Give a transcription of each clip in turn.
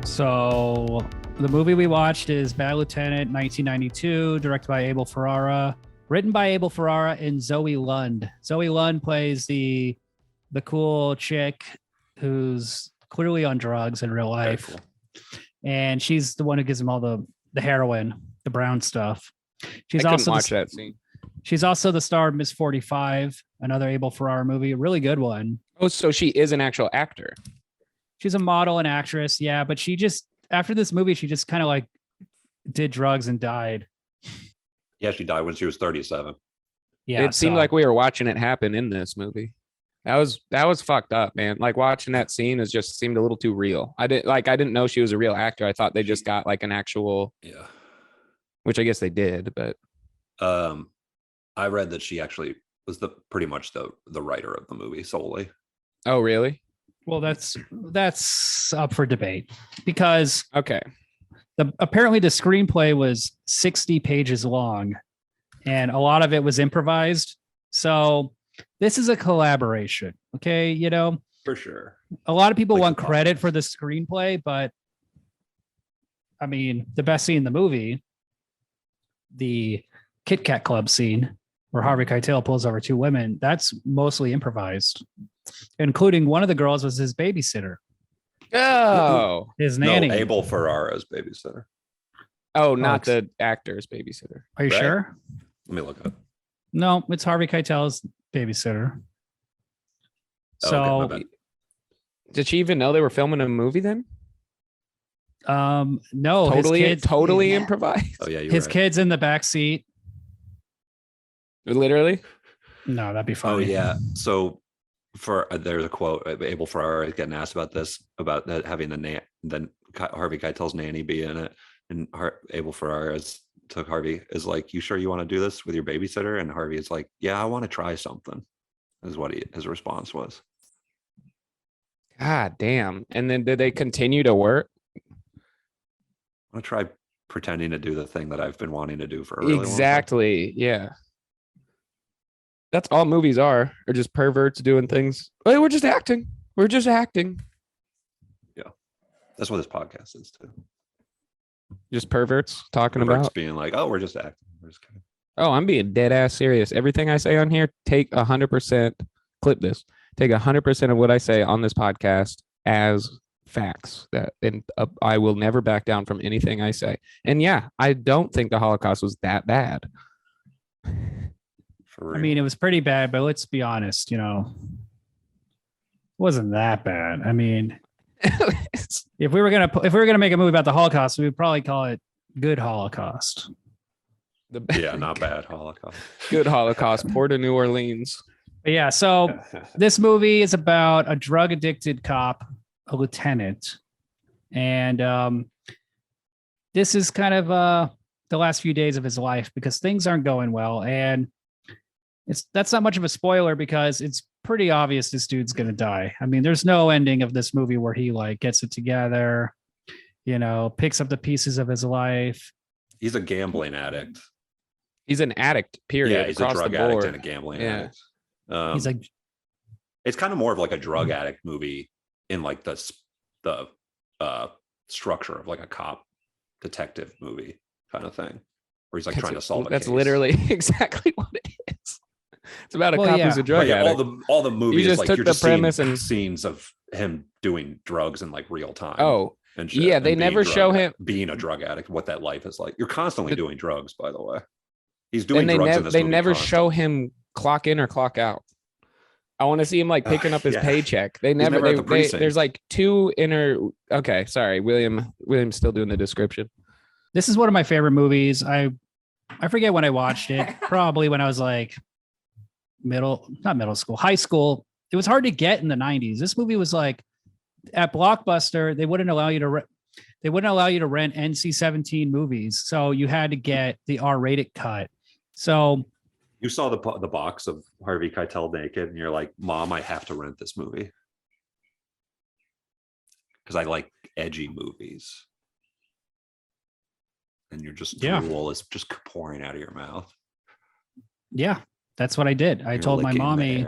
So the movie we watched is Bad Lieutenant 1992, directed by Abel Ferrara, written by Abel Ferrara and Zoe Lund. Zoe Lund plays the cool chick who's clearly on drugs in real life. Cool. And she's the one who gives him all the heroin, the brown stuff. I couldn't watch that scene. She's also the star of Miss 45, another Abel Ferrara movie, a really good one. Oh, so she is an actual actor. She's a model and actress, yeah, but she just, after this movie, she just kind of like did drugs and died. Yeah, she died when she was 37. Yeah, it seemed like we were watching it happen in this movie. That was fucked up, man. Like watching that scene just seemed a little too real. I didn't know she was a real actor. I thought they just got like an actual, yeah, which I guess they did, but I read that she actually was pretty much the writer of the movie solely. Oh, really? Well, that's up for debate because okay, apparently the screenplay was 60 pages long, and a lot of it was improvised. So this is a collaboration, okay? You know, for sure. A lot of people want credit for the screenplay, but I mean, the best scene in the movie, the Kit Kat Club scene, where Harvey Keitel pulls over two women, that's mostly improvised, including one of the girls was his babysitter. Oh, his nanny. No, Abel Ferrara's babysitter. Oh, not the actor's babysitter. Are you sure? Let me look up. No, it's Harvey Keitel's babysitter. So, okay, did she even know they were filming a movie then? No, totally improvised. Oh yeah, his kid's in the back seat. Literally? No, that'd be funny. Oh yeah. So there's a quote. Abel Ferrara is getting asked about this, about that having the Harvey Keitel's nanny be in it, and Abel Ferrara took Harvey is like, "You sure you want to do this with your babysitter?" And Harvey is like, "Yeah, I want to try something." Is what his response was. God damn! And then did they continue to work? I want to try pretending to do the thing that I've been wanting to do for a really exactly. long time. Yeah. That's all movies are just perverts doing things. Hey, we're just acting. We're just acting. Yeah. That's what this podcast is too. Just perverts talking about being like, oh, we're just acting. We're just kidding. Oh, I'm being dead ass serious. Everything I say on here, take 100%, clip this, take 100% of what I say on this podcast as facts, and I will never back down from anything I say. And yeah, I don't think the Holocaust was that bad. I mean, it was pretty bad, but let's be honest, you know, it wasn't that bad. I mean, if we were gonna make a movie about the Holocaust, we would probably call it Good Holocaust. Yeah, not bad Holocaust. Good Holocaust. Port of New Orleans. But yeah, so this movie is about a drug addicted cop, a lieutenant, and this is kind of the last few days of his life because things aren't going well, and that's not much of a spoiler because it's pretty obvious this dude's gonna die. I mean, there's no ending of this movie where he like gets it together, you know, picks up the pieces of his life. He's a gambling addict. He's an addict, period. Yeah, he's a drug addict and a gambling addict. He's like, it's kind of more of like a drug addict movie in like the structure of like a cop detective movie kind of thing, where he's like trying to solve a That's case. Literally exactly what it is. It's about a cop who's a drug addict. All the movies, you just like took you're the just premise seeing and scenes of him doing drugs in like real time. Oh, and shit, yeah, they never show him being a drug addict, what that life is like. You're constantly doing drugs, by the way. He's doing drugs in this movie. They never constantly. show him clock in or clock out. I want to see him like picking up his paycheck. They never. There's like two inner. Okay, sorry, William's still doing the description. This is one of my favorite movies. I forget when I watched it. Probably when I was like high school. It was hard to get in the 90s. This movie was like at Blockbuster. They wouldn't allow you to rent NC-17 movies, so you had to get the R-rated cut. So you saw the box of Harvey Keitel naked, and you're like, "Mom, I have to rent this movie because I like edgy movies." And you're just drool is just pouring out of your mouth. Yeah, that's what I did. I told my mommy,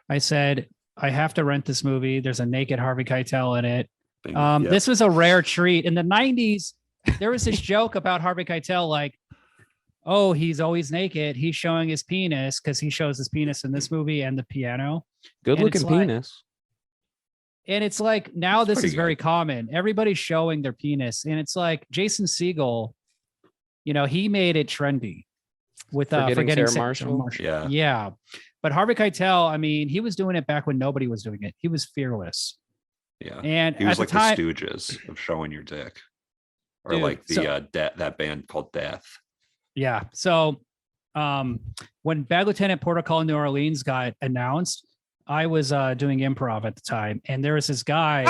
I said, I have to rent this movie. There's a naked Harvey Keitel in it. Yep. This was a rare treat. In the 90s, there was this joke about Harvey Keitel, like, oh, he's always naked. He's showing his penis because he shows his penis in this movie and the piano. Good And looking it's like- penis. And it's like, now this pretty is very common. Everybody's showing their penis. And it's like Jason Segel, he made it trendy with Forgetting Sarah Marshall? Yeah. Yeah. But Harvey Keitel, I mean, he was doing it back when nobody was doing it. He was fearless. Yeah. And He was at like the time, the Stooges of showing your dick. Or Dude, like the so- that band called Death. yeah. So when Bad Lieutenant Protocol New Orleans got announced, I was doing improv at the time, and there was this guy.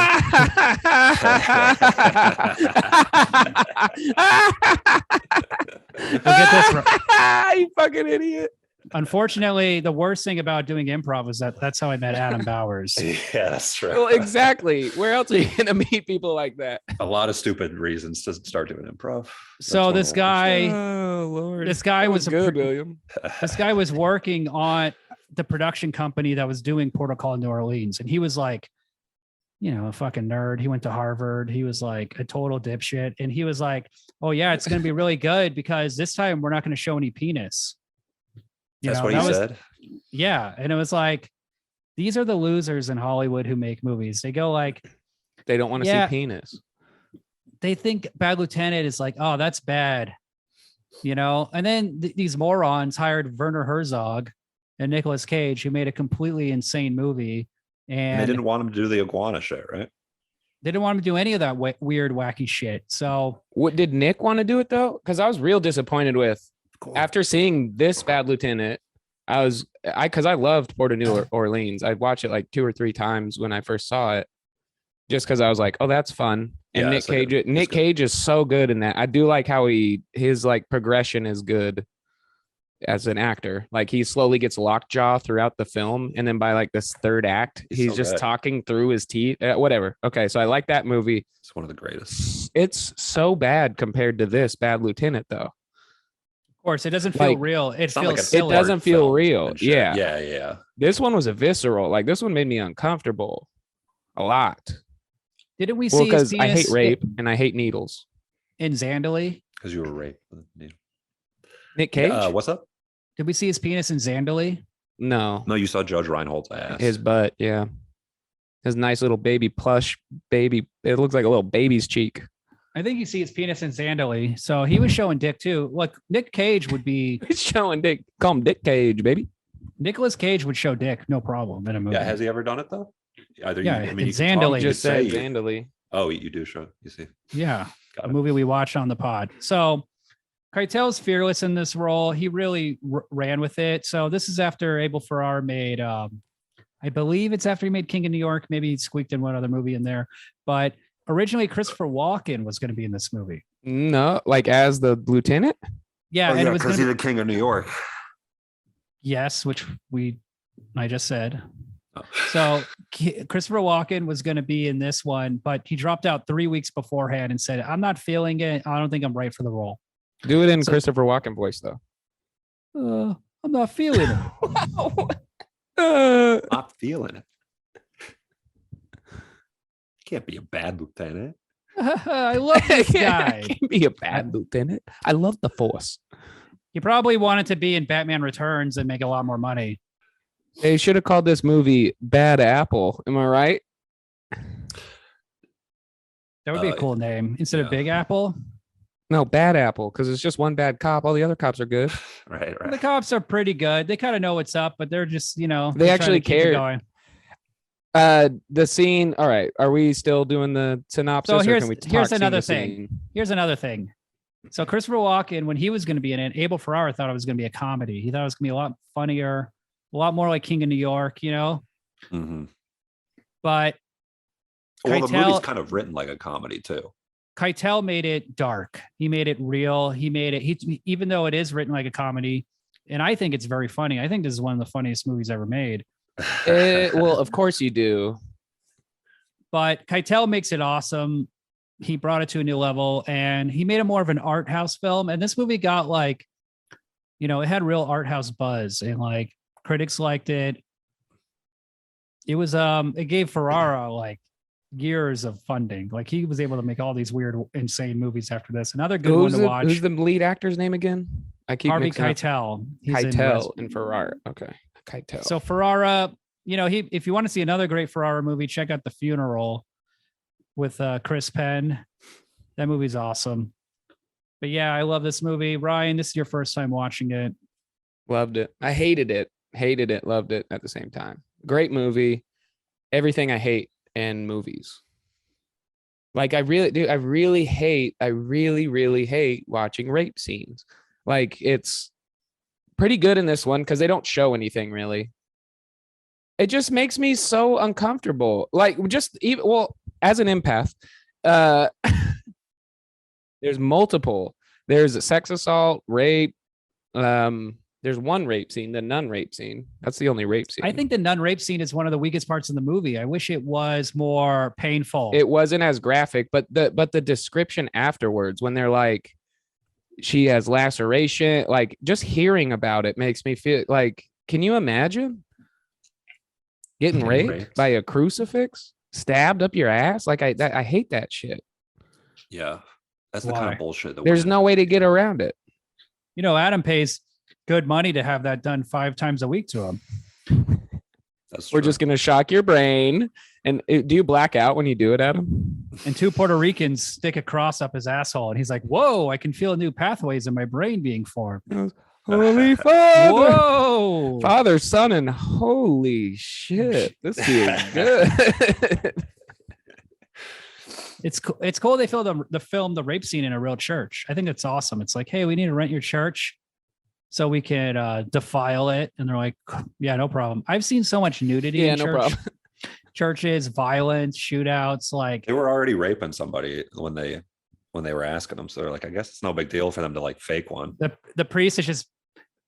get this You fucking idiot. Unfortunately, the worst thing about doing improv was that's how I met Adam Bowers. Yeah, that's right. Well, exactly. Where else are you gonna meet people like that? A lot of stupid reasons to start doing improv. That's So one this of the worst. guy, Oh Lord, this guy That was a good, pro- William. this guy was working on the production company that was doing Protocol New Orleans, and he was like, a fucking nerd. He went to Harvard. He was like a total dipshit, and he was like, "Oh yeah, it's going to be really good because this time we're not going to show any penis." That's what he said. Yeah, and it was like, these are the losers in Hollywood who make movies. They go like, They don't want to Yeah. see penis. they think Bad Lieutenant is like, oh, that's bad, and then these morons hired Werner Herzog and Nicolas Cage, who made a completely insane movie, And they didn't want him to do the iguana shit, right? they didn't want him to do any of that weird, wacky shit. So What did Nick want to do it though? Because I was real disappointed with after seeing this Bad Lieutenant. Because I loved Port of New Orleans. I'd watch it like 2 or 3 times when I first saw it, just because I was like, oh, that's fun. And Yeah, Nick it's like Cage, Nick good. Cage is so good in that. I do like how his like progression is good as an actor. Like he slowly gets lockjaw throughout the film, and then by like this third act, He's he's so just good. talking through his teeth. Whatever. Okay, so I like that movie. It's one of the greatest. It's so bad compared to this Bad Lieutenant, though. of course, it doesn't feel Like, real. It It's not like feels a silly. It doesn't feel film real. and shit. Yeah. Yeah. This one was a visceral. Like this one made me uncomfortable a lot. Didn't we Well, see his because I hate penis rape and I hate needles. in Zandali? Because you were raped. Nick Cage? What's up? Did we see his penis in Zandali? No, No, you saw Judge Reinhold's ass. his butt. Yeah, his nice little baby plush baby. It looks like a little baby's cheek. I think you see his penis in Zandali. So he was showing dick too. Look, Nick Cage would be He's showing Dick. Call him Dick Cage, baby. Nicolas Cage would show dick, no problem in a movie. Yeah, has he ever done it though? Either Yeah, you, I in mean, you can Zandali. talk, you Just could say said you- Zandali. Oh, you do show. You see, Yeah, got a it. movie we watched on the pod. So Keitel's fearless in this role. He really ran with it. So this is after Abel Ferrara made, I believe it's after he made King of New York. Maybe he squeaked in one other movie in there. But originally Christopher Walken was going to be in this movie. No, like as the lieutenant. Yeah, and it was because gonna, he's the king of New York. yes, which I just said. Oh. So Christopher Walken was going to be in this one, but he dropped out 3 weeks beforehand and said, "I'm not feeling it. I don't think I'm right for the role. Do it in So- Christopher Walken voice though. I'm not feeling it." Not feeling it. Can't be a bad lieutenant. I love this guy. Can't be a bad lieutenant. I love the Force. He probably wanted to be in Batman Returns and make a lot more money. They should have called this movie Bad Apple. Am I right? That would be a cool name instead of yeah. Big Apple. No, Bad Apple, because it's just one bad cop. All the other cops are good. Right. The cops are pretty good. They kind of know what's up, but they're just, They they're trying actually to keep it care. going. The scene. All right. Are we still doing the synopsis? So or here's- can we here's talk scene another to thing. scene? Here's another thing. So Christopher Walken, when he was going to be in it, Abel Ferrara thought it was going to be a comedy. He thought it was going to be a lot funnier, a lot more like King of New York, Mm-hmm. But Well, the Keitel- movie's kind of written like a comedy too. Keitel made it dark. He made it real. He made it, even though it is written like a comedy, and I think it's very funny. I think this is one of the funniest movies ever made. Well, of course you do. But Keitel makes it awesome. He brought it to a new level, and he made it more of an art house film. And this movie got like, it had real art house buzz, and like critics liked it. it gave Ferrara like years of funding. Like he was able to make all these weird, insane movies after this. Another good one to watch. Who's the lead actor's name again? I keep Harvey mixing up. Keitel. He's Keitel and Ferrara. Okay, Keitel. So Ferrara, if you want to see another great Ferrara movie, check out The Funeral with Chris Penn. That movie's awesome. But yeah, I love this movie. Ryan, this is your first time watching it. Loved it. I hated it. Hated it. Loved it at the same time. Great movie. Everything I hate in movies. Like I really hate watching rape scenes. Like it's pretty good in this one because they don't show anything really. It just makes me so uncomfortable. Like just even as an empath, there's multiple. There's a sex assault, rape. There's one rape scene, the nun rape scene. That's the only rape scene. I think the nun rape scene is one of the weakest parts in the movie. I wish it was more painful. It wasn't as graphic, but the description afterwards when they're like, she has laceration, like just hearing about it makes me feel like, can you imagine getting raped by a crucifix, stabbed up your ass? Like I hate that shit. Yeah, that's the kind of bullshit. There's no way to get around it. Adam pays good money to have that done 5 times a week to him. We're just going to shock your brain. And do you black out when you do it, Adam? And 2 Puerto Ricans stick a cross up his asshole. And he's like, whoa, I can feel new pathways in my brain being formed. Holy Father. Whoa. Father, Son, and holy shit. This feels good. It's cool they filmed the rape scene in a real church. I think it's awesome. It's like, hey, we need to rent your church so we can defile it. And they're like, yeah, no problem. I've seen so much nudity in churches, violence, shootouts. Like they were already raping somebody when they were asking them. So they're like, I guess it's no big deal for them to like fake one. The priest is just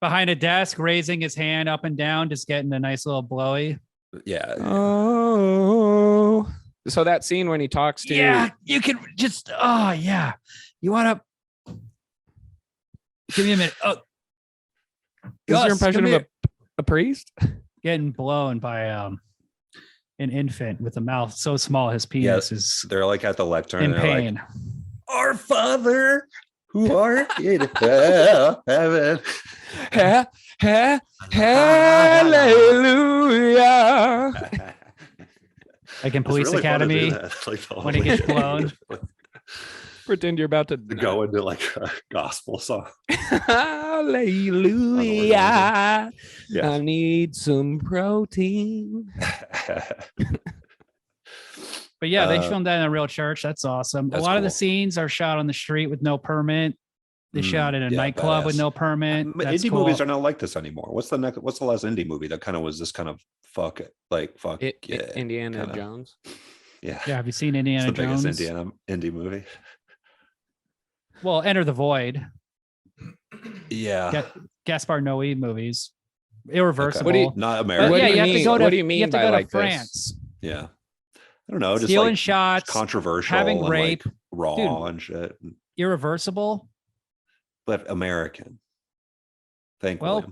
behind a desk, raising his hand up and down, just getting a nice little blowy. Yeah. Oh. So that scene when he talks to you can just you want to give me a minute. Oh, Gus, your impression of a priest getting blown by an infant with a mouth so small his penis is. They're like at the lectern in pain. Like, our Father who art in heaven. Hallelujah. Like in Police Academy, when he gets blown. Pretend you're about to go into like a gospel song. Hallelujah. Yes. I need some protein. But yeah, they filmed that in a real church. That's awesome. A lot of the scenes are shot on the street with no permit. They shot in a nightclub with no permit. Indie movies are not like this anymore. What's the last indie movie that kind of was this kind of Indiana Jones? Yeah. Have you seen Indiana Jones? Biggest indie movie. Well, Enter the Void. Yeah. Gaspar Noé movies. Irreversible. Okay. Not American. You have to go to, what do you mean by like France? This? Yeah. I don't know. Just stealing like shots, controversial, having rape, like raw and shit. Irreversible. But American. Thankfully. Well,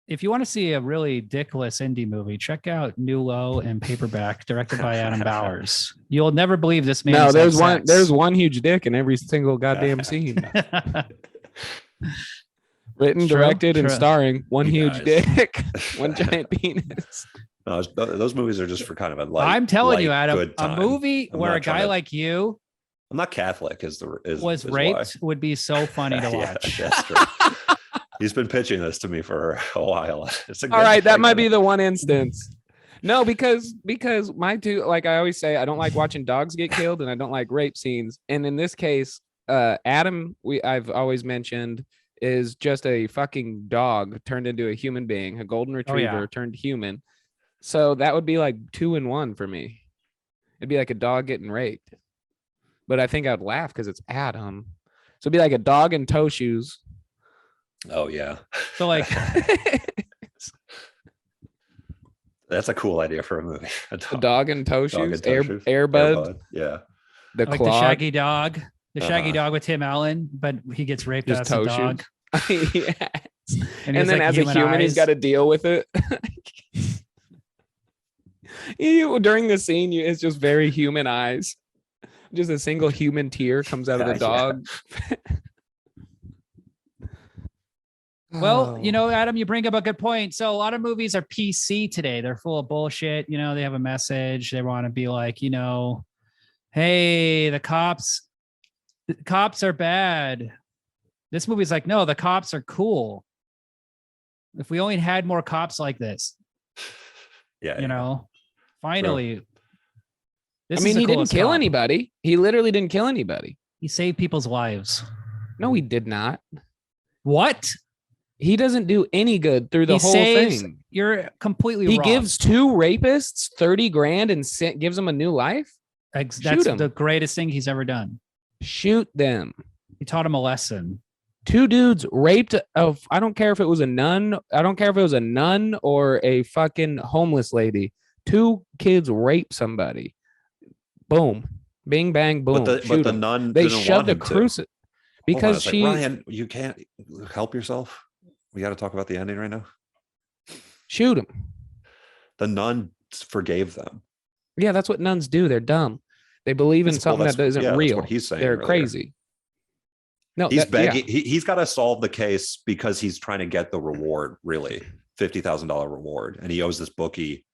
if you want to see a really dickless indie movie, check out New Low and Paperback, directed by Adam Bowers. You'll never believe this man. No, there's one huge dick in every single goddamn scene. Written, directed, and starring one huge dick, one giant penis. No, those movies are just for kind of a light. I'm telling you, light, Adam, a movie where a guy like you I'm not Catholic was raped would be so funny to watch. That's true. He's been pitching this to me for a while. All right, that might be the one instance. No, because my two, like I always say, I don't like watching dogs get killed and I don't like rape scenes. And in this case, Adam, I've always mentioned, is just a fucking dog turned into a human being, a golden retriever turned human. So that would be like 2 in 1 for me. It'd be like a dog getting raped. But I think I'd laugh because it's Adam. So it'd be like a dog in toe shoes. Oh, yeah. So like... That's a cool idea for a movie. A dog in toe shoes, Airbud. Yeah. The Shaggy Dog. The Shaggy Dog with Tim Allen, but he gets raped as a dog. Yes. And then as a human, he's got to deal with it. During the scene, it's just very human eyes. Just a single human tear comes out of the dog. Well, Adam, you bring up a good point. So a lot of movies are PC today. They're full of bullshit. They have a message. They want to be like, hey, the cops are bad. This movie's like, no, the cops are cool. If we only had more cops like this, finally. I mean, he didn't kill anybody. He literally didn't kill anybody. He saved people's lives. No, he did not. What? He doesn't do any good through the whole thing. You're completely wrong. He gives 2 rapists 30 grand and gives them a new life. That's the greatest thing he's ever done. Shoot them. He taught him a lesson. 2 dudes raped I don't care if it was a nun. I don't care if it was a nun or a fucking homeless lady. 2 kids rape somebody. Boom. Bing, bang, boom. But the nun, they shoved a crucifix because she. Ryan, you can't help yourself. We got to talk about the ending right now. Shoot him. The nun forgave them. Yeah, that's what nuns do. They're dumb. They believe in something that isn't real. That's what he's saying. They're crazy. No, he's begging. Yeah. He's got to solve the case because he's trying to get the reward. Really, $50,000 reward, and he owes this bookie.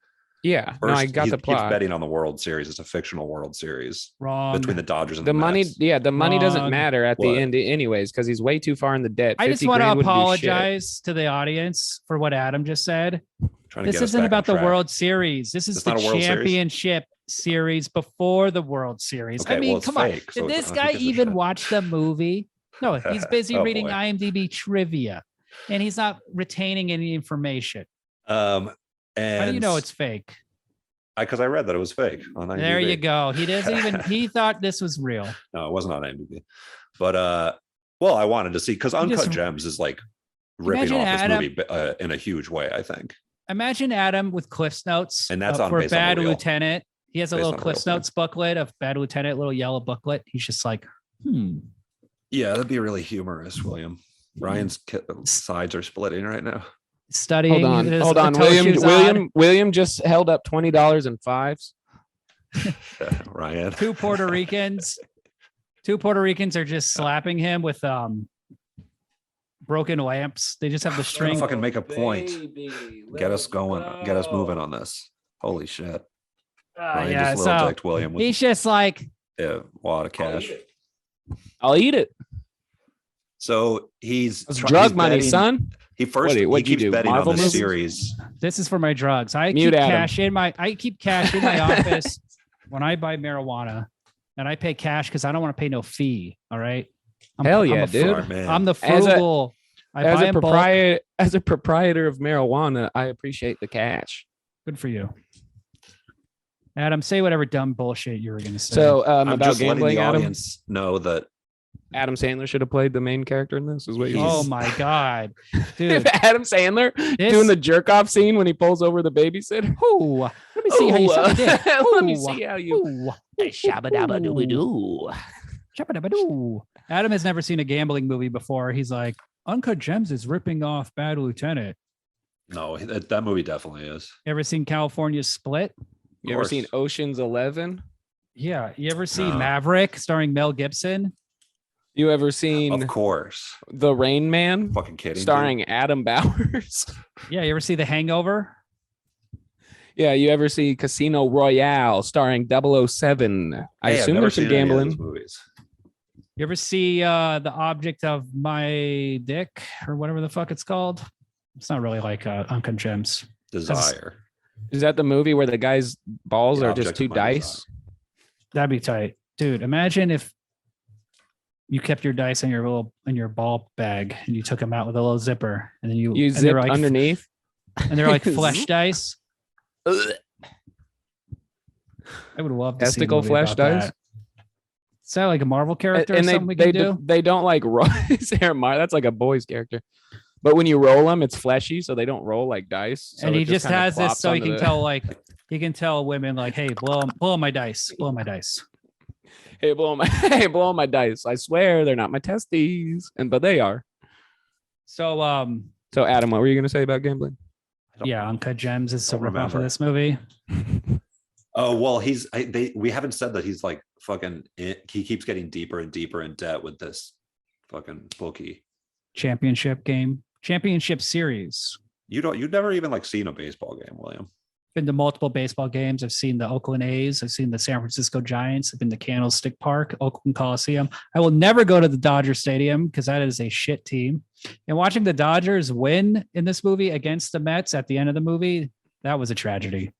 Yeah, first, I got the plot. He's betting on the World Series. It's a fictional World Series. Wrong. Between the Dodgers and the money. Mets. Yeah, the money doesn't matter at the end, anyways, because he's way too far in the debt. I just want to apologize to the audience for what Adam just said. This isn't about the World Series. This is the championship series before the World Series. Okay, I mean, come on. Did this guy even watch the movie? No, he's busy reading IMDb trivia, and he's not retaining any information. And how do you know it's fake? Because I read that it was fake on IMDb. There you go. He doesn't even. He thought this was real. No, it wasn't on IMDb. But well, I wanted to see because Uncut Gems is like ripping off this movie in a huge way. I think. Imagine Adam with Cliff's Notes, and that's for Bad Lieutenant. He has a little Cliff's Notes booklet of Bad Lieutenant, little yellow booklet. He's just like, Yeah, that'd be really humorous, William. Ryan's sides are splitting right now. Studying. Hold on. William just held up $20 in fives. Ryan. Two Puerto Ricans are just slapping him with broken lamps. They just have the string. Fucking make a point. Get us going. Get us moving on this. Holy shit. Ryan just little dicked William. He's just like, a lot of cash. I'll eat it. So he's drug money, son. He keeps betting on this series. This is for my drugs. I keep cash in my office when I buy marijuana, and I pay cash because I don't want to pay no fee. All right. Hell yeah, dude. I'm the frugal. As a proprietor of marijuana, I appreciate the cash. Good for you. Adam, say whatever dumb bullshit you were going to say. So I'm about just gambling, letting the audience know that Adam Sandler should have played the main character in this. Is what you? Oh my god, dude! If Adam Sandler doing the jerk off scene when he pulls over the babysitter. Ooh, let me see how you suck a dick. Let me see how you. Shabba dabba doo doo. Shabba dabba doo. Adam has never seen a gambling movie before. He's like, Uncut Gems is ripping off Bad Lieutenant. No, that movie definitely is. You ever seen California Split? You ever seen Ocean's 11? Yeah. You ever seen Maverick starring Mel Gibson? You ever seen, of course, The Rain Man? Fucking kidding. Starring Adam Bowers. Yeah. You ever see The Hangover? Yeah. You ever see Casino Royale starring 007? I assume there's some gambling. Movies. You ever see The Object of My Dick or whatever the fuck it's called? It's not really like Uncut Gems. Desire. Is that the movie where the guy's balls are just 2 dice? That'd be tight, dude. Imagine if you kept your dice in your ball bag and you took them out with a little zipper, and then you zip like, underneath, and they're like flesh dice. I would love to testicle see flesh dice. That. Is that like a Marvel character? And or something we can do? They don't like roll. That's like a boy's character. But when you roll them, it's fleshy, so they don't roll like dice. So and he just has this, so he can tell women like, "Hey, blow my dice, blow my dice." Hey, blow my dice. I swear they're not my testes, but they are. So Adam, what were you gonna say about gambling? Yeah, Uncut Gems is a Don't ripoff of remember. this movie. Oh well, we haven't said that he's like fucking. He keeps getting deeper and deeper in debt with this fucking bookie. Championship series. You've never even like seen a baseball game, William. Been to multiple baseball games. I've seen the Oakland A's. I've seen the San Francisco Giants. I've been to Candlestick Park, Oakland Coliseum. I will never go to the Dodger Stadium because that is a shit team. And watching the Dodgers win in this movie against the Mets at the end of the movie, that was a tragedy.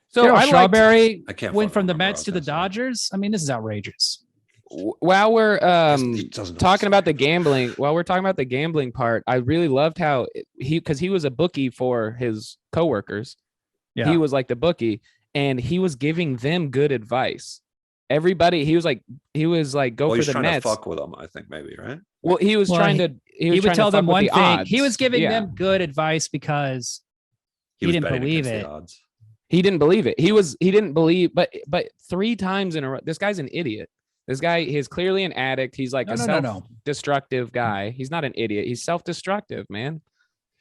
So Daryl I liked, Strawberry I can't went fucking from the remember Mets to what I the was gonna say. Dodgers. I mean, this is outrageous. while we're He doesn't know talking about the story. gambling, while we're talking about the gambling part, I really loved how because he was a bookie for his coworkers. Yeah. He was like the bookie, and he was giving them good advice. Everybody, he was like, go Well, for he's the trying Mets. to fuck with them, I think maybe, right? Well, he was Well, trying to. He He would tell them one the thing. odds. He was giving Yeah. them good advice because He was didn't betting believe against the it. odds. He didn't believe it. He didn't believe, but 3 times in a row. This guy's an idiot. This guy is clearly an addict. He's like No. self-destructive guy. He's not an idiot. He's self-destructive, man.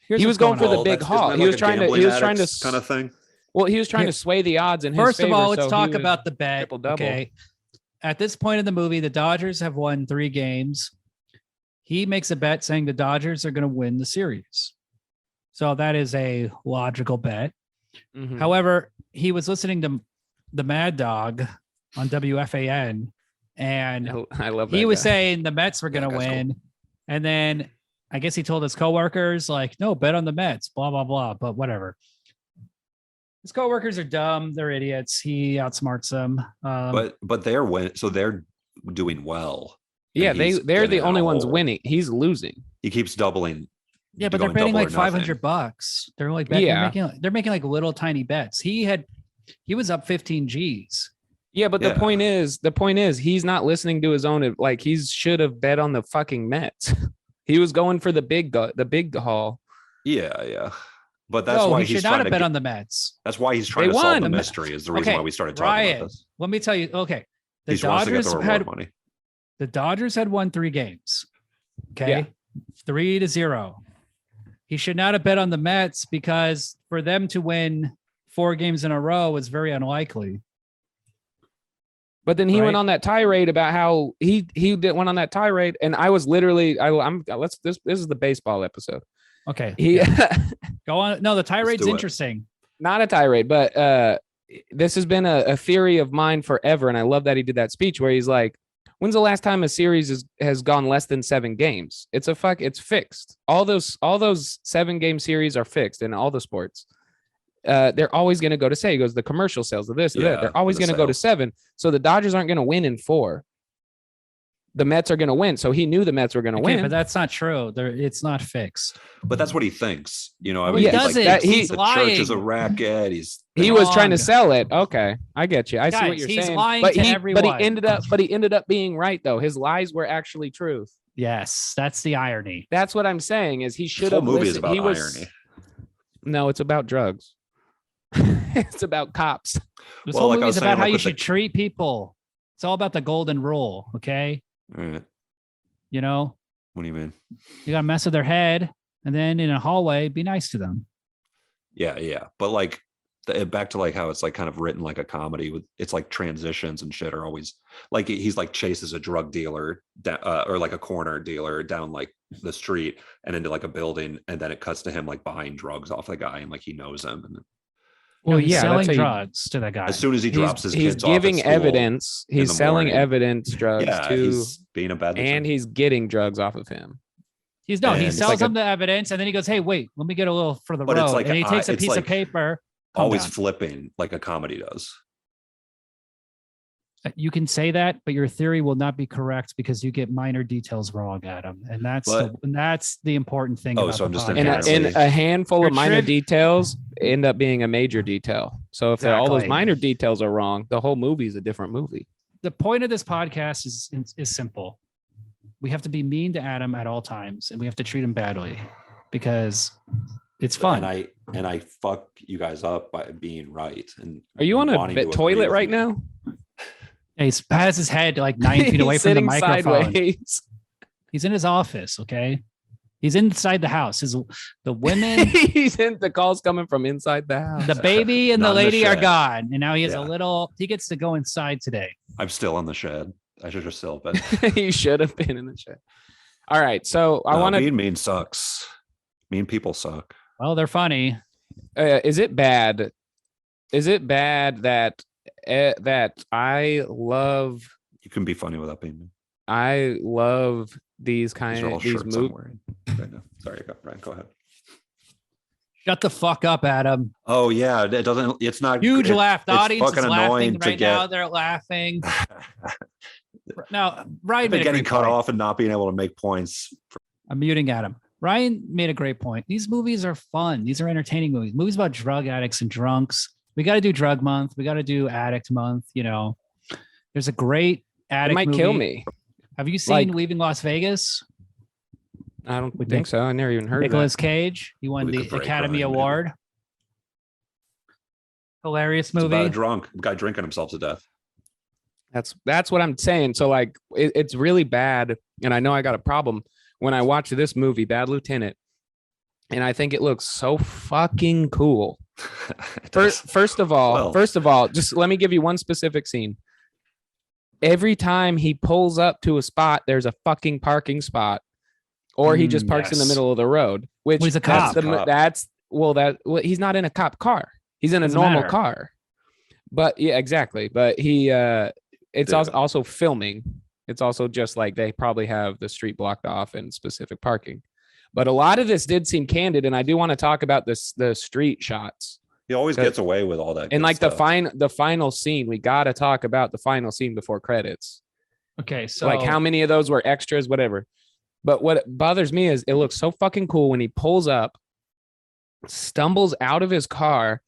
Here's He what's was going for the on. big haul. He was trying to. He was trying to kind of thing. Well, he was trying Here- to sway the odds in his First of favor, all, let's so talk he was about the bet. triple-double. Okay. At this point in the movie, the Dodgers have won 3 games. He makes a bet saying the Dodgers are going to win the series. So that is a logical bet. Mhm. However, he was listening to the Mad Dog on WFAN, and I love that. he was guy. saying the Mets were going to That guy's cool. win. And then I guess he told his coworkers, like, no, bet on the Mets, blah, blah, blah. But whatever. His coworkers are dumb. They're idiots. He outsmarts them. But they're doing well. Yeah, and he's they're the getting only a ones hole. winning. He's losing. He keeps doubling. yeah, but they're going betting double like or nothing. $500. They're like, Yeah. they're making like little tiny bets. He was up 15 G's. Yeah, but Yeah. the point is, he's not listening to his own. Like he should have bet on the fucking Mets. He was going for the big haul. Yeah. But that's No, why he he's should not trying have to bet get, on the Mets. that's why he's trying They to solve won. the mystery is the reason Okay, why we started talking Ryan, about this. let me tell you. Okay, He just wants to get the reward money. the Dodgers had won 3 games. Okay, 3-0. He should not have bet on the Mets because for them to win 4 games in a row was very unlikely. But then he Right. went on that tirade about how went on that tirade, and I was literally this is the baseball episode. Okay, He go on. No, the tirade's do it. interesting. not a tirade, but this has been a theory of mine forever, and I love that he did that speech where he's like, "When's the last time a series has gone less than 7 games? It's fixed. All those 7-game series are fixed in all the sports. They're always going to go to 7. He goes, the commercial sales of this, of that. Yeah, They're always the going to go to sales. 7. So the Dodgers aren't going to win in 4. The Mets are going to win. So he knew the Mets were going to Okay, win. but that's not true. It's not fixed. But that's what he thinks. You know, I Well, mean, he he's doesn't. like, He's the lying. church is a racket. He was trying to wrong. sell it. Okay, I get you. I see what Guys, you're he's saying. lying but to he everyone. ended up being right though. His lies were actually truth. Yes, that's the irony. That's what I'm saying. Is he This should whole have movie is listened. about He was irony. no, it's about drugs. It's about cops. This Well, whole like I movie was is about saying, how like you with should treat people. It's all about the golden rule. Okay, All right. you know, What do you mean? you got to mess with their head, and then in a hallway, be nice to them. Yeah. But like back to like how it's like kind of written like a comedy with it's like transitions and shit are always like he's like chases a drug dealer or like a corner dealer down like the street and into like a building, and then it cuts to him like buying drugs off the guy and like he knows him, and Well, he's yeah, selling that's how you- drugs to the guy. as soon as he drops his He's kids off at giving school, evidence. in He's the selling morning. evidence drugs yeah, to, he's being a bad and listener. he's getting drugs off of him. He and sells it's like him the evidence, and then he goes, "Hey, wait, let me get a little for the But it's road." like And he takes a it's piece of like paper. Calm always down. flipping like a comedy does. You can say that, but your theory will not be correct because you get minor details wrong, Adam, and that's the important thing. Oh, about so the I'm just podcast. And, Apparently. and a handful Your of minor trib- details end up being a major detail. So if all those Exactly. minor details are wrong, the whole movie is a different movie. The point of this podcast is simple. We have to be mean to Adam at all times, and we have to treat him badly because it's fun. And I fuck you guys up by being right. And Are you on a wanting to agree toilet with right me. now? He has his head like 9 feet away He's from the sitting microphone. sideways. He's in his office. Okay, He's inside the house. The women, He's in the calls coming from inside the house. the baby and the Not in the lady are shed. gone. And now he has Yeah. he gets to go inside today. I'm still in the shed. I should have still been. You should have been in the chat. All right. So I want to. Being mean sucks. Mean people suck. Well, they're funny. Is it bad? Is it bad that that I love? You can be funny without being mean. I love these These are all these shirts I'm movies. wearing right now. Sorry, Brian. Go ahead. Shut the fuck up, Adam. Oh yeah, it doesn't. It's not Huge laugh. The it's audience is fucking laughing annoying to right now. get- They're laughing. Now, Ryan I've been made a getting great cut point. off and not being able to make points. I'm muting Adam. Ryan made a great point. These movies are fun. These are entertaining movies. Movies about drug addicts and drunks. We got to do drug month. We got to do addict month. You know, there's a great It addict might movie. kill me. Have you seen Like- Leaving Las Vegas? I don't With think so. I never even heard of Nicolas that. Cage. He won Movie the could break Academy Ryan, maybe. Award. Hilarious It's about movie. a drunk guy drinking himself to death. That's what I'm saying. So like, it's really bad, and I know I got a problem when I watch this movie, Bad Lieutenant, and I think it looks so fucking cool. It does. First of all, just let me give you one specific scene. Every time he pulls up to a spot, there's a fucking parking spot, or he just parks in the Yes. middle of the road. Which Well, he's a that's cop. he's not in a cop car. He's in a Doesn't normal matter. car. But yeah, exactly. But he it's Yeah. also filming. It's also just like they probably have the street blocked off and specific parking. But a lot of this did seem candid, and I do want to talk about the street shots. He always gets away with all that. And good like stuff. the final scene, we got to talk about the final scene before credits. Okay, so Like how many of those were extras, whatever. But what bothers me is it looks so fucking cool when he pulls up, stumbles out of his car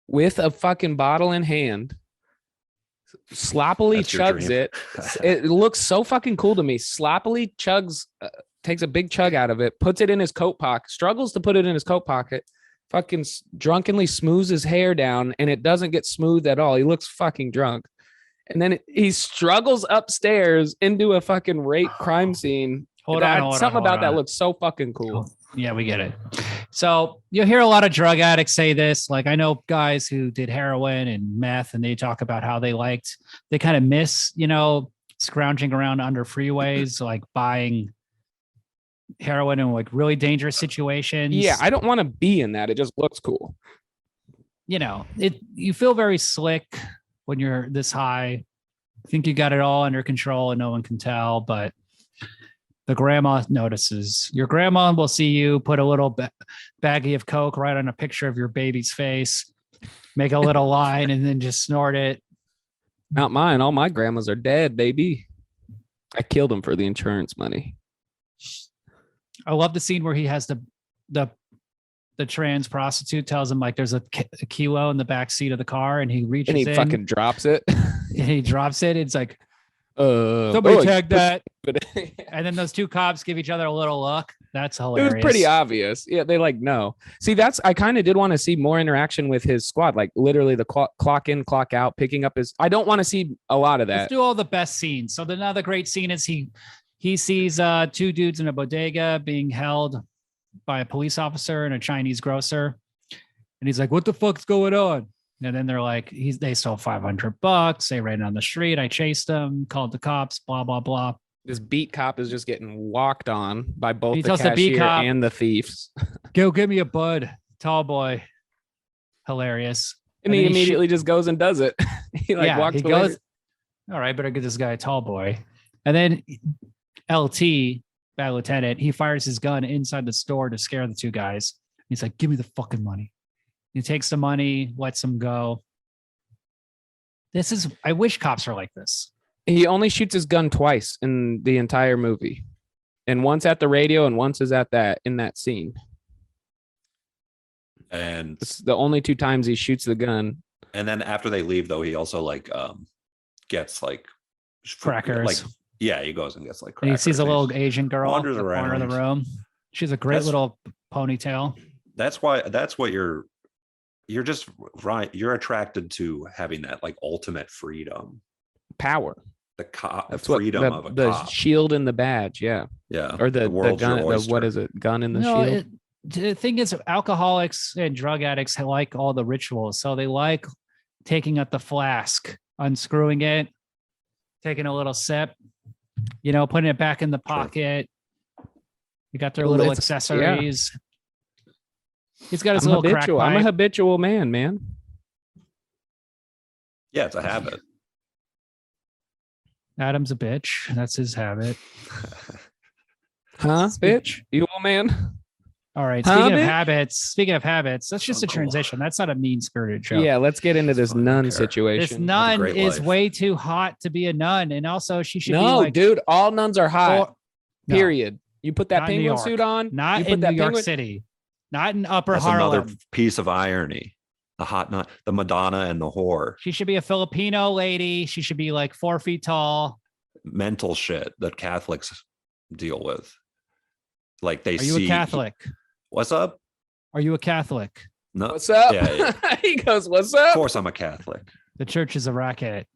with a fucking bottle in hand, sloppily That's your chugs dream. it. It looks so fucking cool to me. Sloppily chugs, takes a big chug out of it, puts it in his coat pocket, struggles to put it in his coat pocket, fucking drunkenly smooths his hair down, and it doesn't get smooth at all. He looks fucking drunk. And then he struggles upstairs into a fucking rape crime scene. hold That- on. something about that looks so fucking cool. Yeah, we get it. So you'll hear a lot of drug addicts say this. Like I know guys who did heroin and meth, and they talk about how they kind of miss, scrounging around under freeways, like buying heroin in like really dangerous situations. Yeah, I don't want to be in that. It just looks cool. You feel very slick when you're this high. I think you got it all under control and no one can tell, but the grandma notices. Your grandma will see you put a little baggie of Coke right on a picture of your baby's face, make a little line, and then just snort it. Not mine. All my grandmas are dead, baby. I killed them for the insurance money. I love the scene where he has the trans prostitute tells him like there's a kilo in the back seat of the car, and he reaches And he in fucking drops it. and he drops it. It's like somebody oh, tag that. But And then those two cops give each other a little look. That's it hilarious. was pretty obvious. Yeah, they like no. See, I kind of did want to see more interaction with his squad, like literally the clock in, clock out, picking up his. I don't want to see a lot of Let's that. do all the best scenes. So another great scene is he sees two dudes in a bodega being held by a police officer and a Chinese grocer. And he's like, what the fuck's going on? And then they're like, they stole $500. They ran down the street. I chased them, called the cops, blah, blah, blah. This beat cop is just getting walked on by both He the tells the beat cashier cop- and the thieves. Go give me a bud, tall boy. Hilarious. And he then immediately just goes and does it. He walks he away. goes, all right, better get this guy a tall boy. And then LT, Bad Lieutenant, he fires his gun inside the store to scare the two guys. He's like, give me the fucking money. He takes the money, lets them go. I wish cops were like this. He only shoots his gun twice in the entire movie, and once at the radio and once is at in that scene. And It's the only two times he shoots the gun. then after they leave, though, he also gets like Crackers. Like he goes and gets like And he crackers. sees a and little he's- Asian girl in wanders the corner of the around. room. She has a great That's- little ponytail. That's what you're just right. You're attracted to having that like ultimate freedom. Power. That's what freedom of a the cop. shield and the badge. Yeah. Yeah. Or the world's your gun. oyster. What is it? Gun in the No, shield. the thing is, alcoholics and drug addicts like all the rituals. So they like taking out the flask, unscrewing it, taking a little sip, putting it back in the pocket. You got their Well, little it's- accessories. He's got his I'm little crack habitual. I'm a pipe. habitual man. Yeah, it's a habit. Adam's a bitch. That's his habit. Huh, bitch? You old man? All right. Huh, Speaking of bitch? habits, that's just a Cool. transition. That's not a mean-spirited joke. Yeah, let's get into this Fucking nun care. situation. This nun great is life. way too hot to be a nun. And also she should be No, like, dude, all nuns are hot. No, Period. You put that Not in New penguin York. suit on. not you put in that New York penguin- City, not in Upper That's Harlem. another piece of irony. The hot nut, the Madonna and the whore. She should be a Filipino lady. She should be like 4 feet tall. Mental shit that Catholics deal with. Like they Are you see. a Catholic? What's up? Are you a Catholic? No. What's up? Yeah, He goes, "What's Of up?" course, I'm a Catholic. The church is a racket.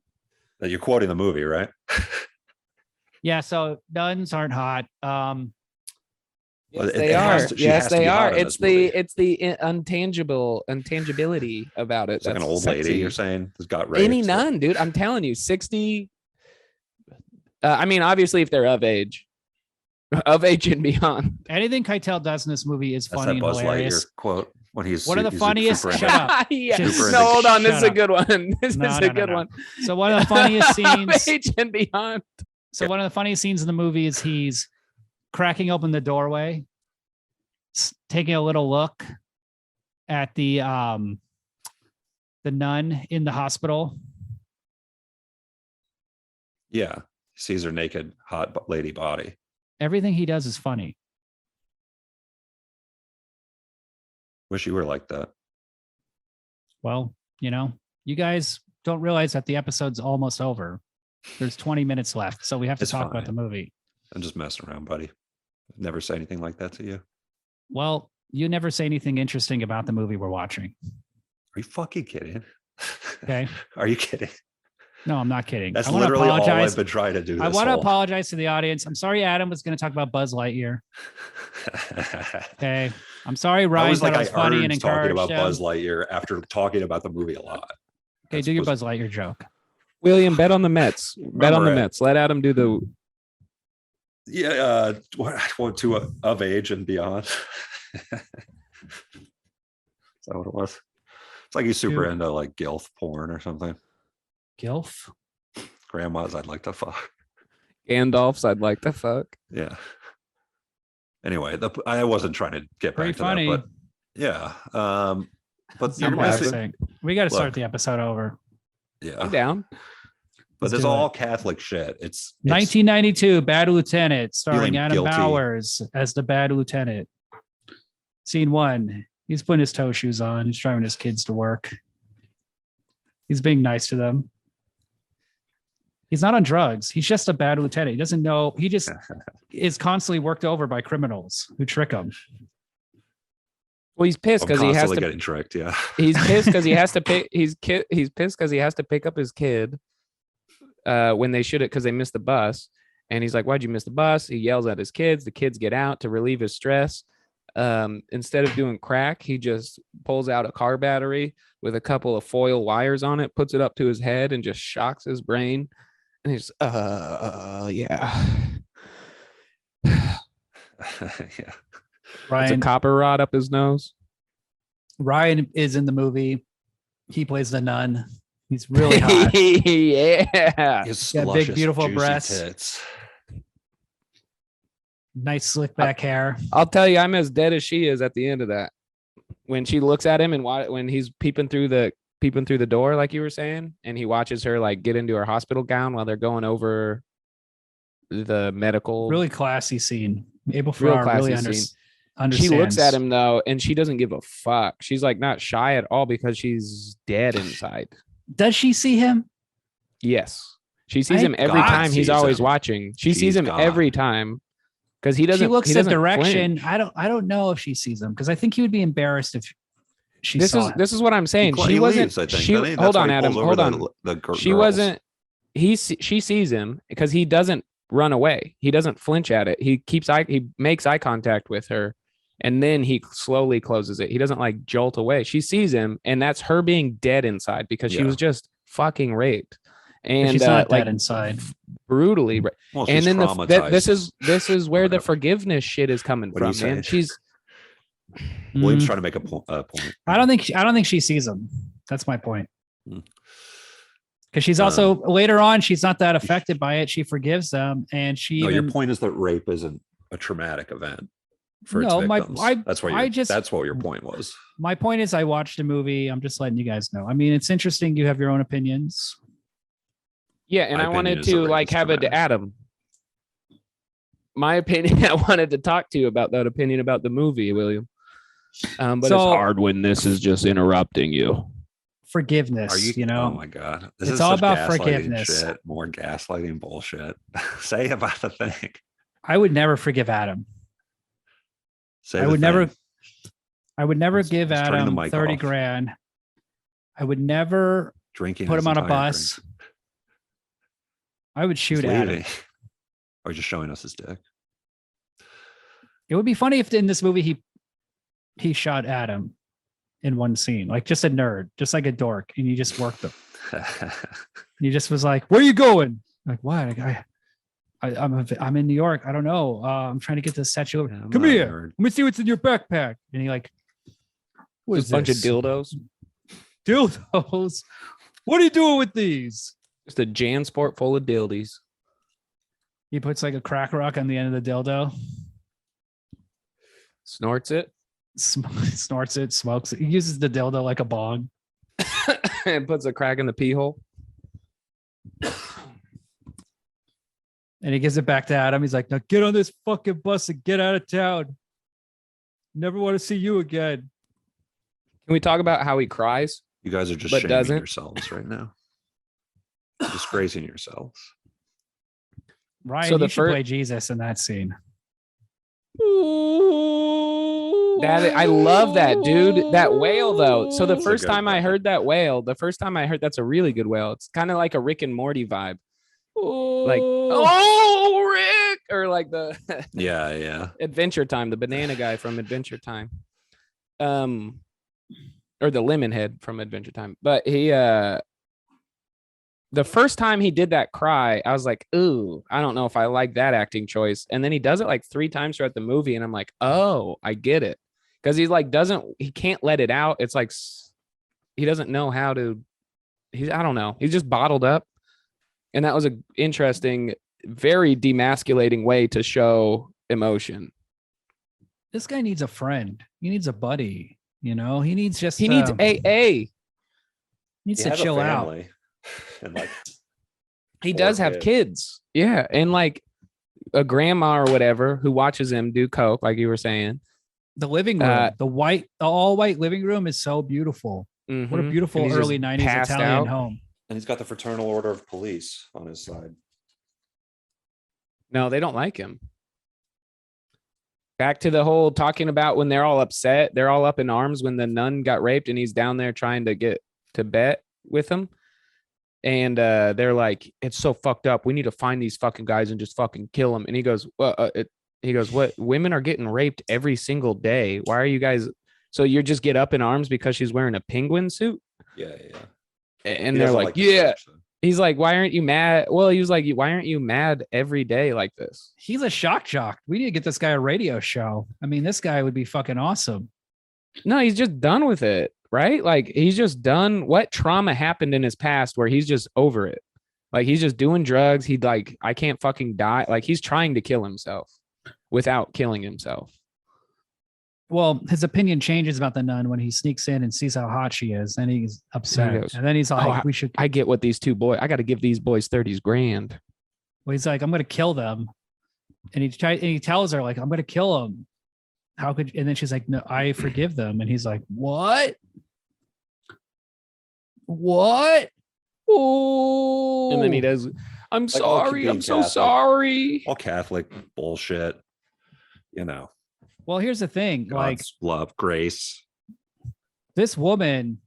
You're quoting the movie, right? Yeah. So nuns aren't hot. Well, Yes, it they has are. to- she Yes, has to they be hot are. in It's this movie. the intangibility about it. It's like an That's old sexy. lady. You're saying has got raped. Any nun, dude. I'm telling you, 60. I mean, obviously, if they're of age and beyond. Anything Keitel does in this movie is That's funny that and Buzz hilarious. Lightyear quote when he's One of the he's funniest- super shut up. Yeah. Super No, hold on. This Shut is a up. good one. This No, is no, a no, good no. one. So one of the funniest Of scenes. age and beyond. So one of the funniest scenes in the movie is he's cracking open the doorway, taking a little look at the nun in the hospital. Yeah, he sees her naked, hot lady body. Everything he does is funny. Wish you were like that. Well, you guys don't realize that the episode's almost over. There's 20 minutes left, so we have to It's talk about fine. the movie. I'm just messing around, buddy. Never say anything like that to you. Well, you never say anything interesting about the movie we're watching. Are you fucking kidding? Okay. Are you kidding? No, I'm not kidding. That's I want to literally all apologize. I've been trying to do. I this want to whole- apologize to the audience. I'm sorry Adam was going to talk about Buzz Lightyear. Okay. I'm sorry I Ryan was thought like, it was funny and earned talking encouraged about him. Buzz Lightyear after talking about the movie a lot. Okay, That's do your supposed- Buzz Lightyear joke. William, bet on the Mets. Bet on the Remember it. Mets. Let Adam do the. Yeah, what to of age and beyond. Is that what it was? It's like he's super Dude. into like gilf porn or something. Gilf? Grandmas, I'd like to fuck. Gandalf's I'd like to fuck. Yeah. Anyway, I wasn't trying to get Pretty back to funny. that, but yeah. But you're I'm missing, saying. We got to start Look. the episode over. yeah. I'm down. But Let's it's do all it. Catholic shit. It's 1992, Bad Lieutenant, starring Feeling Adam guilty. Bowers as the Bad Lieutenant. Scene 1. He's putting his toe shoes on. He's driving his kids to work. He's being nice to them. He's not on drugs. He's just a bad lieutenant. He doesn't know. He just is constantly worked over by criminals who trick him. Well, he's pissed I'm because he has constantly to. getting tricked. Yeah. He's pissed because he has to pick. He's pissed because he has to pick up his kid when they should have because they missed the bus. And he's like, "Why'd you miss the bus?" He yells at his kids. The kids get out to relieve his stress. Instead of doing crack, he just pulls out a car battery with a couple of foil wires on it, puts it up to his head, and just shocks his brain. And he's yeah. Yeah. It's a Ryan, copper rod up his nose. Ryan is in the movie. He plays the nun. He's really hot. Yeah. His Yeah, big, luscious, beautiful juicy breasts. tits. Nice slick back hair. I'll tell you, I'm as dead as she is at the end of that. When she looks at him and when he's peeping through the door, like you were saying, and he watches her like get into her hospital gown while they're going over the medical. Really classy scene. Abel Real Ferrara really classy scene. understands. She looks at him though, and she doesn't give a fuck. She's like not shy at all because she's dead inside. Does she see him? Yes, she sees Thank him every God time. He's sees always him. watching. She sees She's him God. every time because he doesn't. She looks he the doesn't direction. flinch. I don't know if she sees him because I think he would be embarrassed if she This saw is him. this is what I'm saying. He She wasn't. leaves, I think, she doesn't he? hold That's why on, he Adam. pulls over Hold on. the She girls. wasn't. she sees him because he doesn't run away. He doesn't flinch at it. He makes eye contact with her, and then he slowly closes it. He doesn't like jolt away. She sees him, and that's her being dead inside because she was just fucking raped. And she's not dead inside. Brutally. Well, and then traumatized. this is where the forgiveness shit is coming from, man. She's William's trying to make a point. I don't think she sees him. That's my point. Because she's also later on, she's not that affected by it. She forgives them, and your point is that rape isn't a traumatic event for its victims. That's what your point was. My point is, I watched a movie. I'm just letting you guys know. I mean, it's interesting. You have your own opinions. Yeah, and I wanted to have it to Adam. My opinion. I wanted to talk to you about that opinion about the movie, William. But it's hard when this is just interrupting you. Forgiveness, Oh my God. It's all about forgiveness. Shit. More gaslighting bullshit. Say about the thing. I would never forgive Adam. I would never give Adam 30 grand. I would never put him on a bus. I would shoot Adam. Or just showing us his dick. It would be funny if in this movie he shot Adam in one scene, like just a nerd, just like a dork, and you just worked him. He just was like, "Where are you going?" Like, what? I'm in New York. I don't know. I'm trying to get to the statue. Come here. Let me see what's in your backpack. And he like, what is a bunch of dildos? Dildos. What are you doing with these? Just a JanSport full of dildies. He puts like a crack rock on the end of the dildo. Snorts it. Snorts it, smokes it. He uses the dildo like a bong. And puts a crack in the pee hole. And he gives it back to Adam. He's like, now get on this fucking bus and get out of town. Never want to see you again. Can we talk about how he cries? You guys are just shaming yourselves right now. Disgracing yourselves. Ryan, so you should play Jesus in that scene. I love that, dude. That wail, though. So the first time I heard that wail, that's a really good wail. It's kind of like a Rick and Morty vibe. Like, oh, Rick, or like the Adventure Time, the banana guy from Adventure Time, or the lemon head from Adventure Time. But he, the first time he did that cry, I was like, ooh, I don't know if I like that acting choice. And then he does it like 3 times throughout the movie, and I'm like, oh, I get it, because he's like he can't let it out. It's like he doesn't know how to. I don't know. He's just bottled up. And that was an interesting, very demasculating way to show emotion. This guy needs a friend. He needs a buddy. You know, he needs AA. He needs to chill out. And like, he does have kids. Yeah. And like a grandma or whatever who watches him do coke, like you were saying. The living room, the all white living room is so beautiful. Mm-hmm. What a beautiful early 90s Italian home. And he's got the Fraternal Order of Police on his side. No, they don't like him. Back to the whole talking about when they're all upset, they're all up in arms when the nun got raped and he's down there trying to get to bed with him. And they're like, it's so fucked up. We need to find these fucking guys and just fucking kill them. And he goes, what? Women are getting raped every single day. Why are you guys? So you just get up in arms because she's wearing a penguin suit? Yeah. And they're like, yeah. He's like, why aren't you mad? Well, he was like, why aren't you mad every day like this? He's a shock jock. We need to get this guy a radio show. I mean, this guy would be fucking awesome. No, he's just done with it, right? Like, he's just done. What trauma happened in his past where he's just over it? Like, he's just doing drugs. He'd like, I can't fucking die. Like, he's trying to kill himself without killing himself. Well, his opinion changes about the nun when he sneaks in and sees how hot she is. Then he's upset. And then he's like, I get what these two boys, I got to give these boys 30 grand. Well, he's like, I'm going to kill them. And he tells her, like, I'm going to kill them. How could, and then she's like, no, I forgive them. And he's like, what? Oh. And then he does, I'm sorry. I'm so sorry. All Catholic bullshit, you know. Well, here's the thing. God's like love, grace. This woman,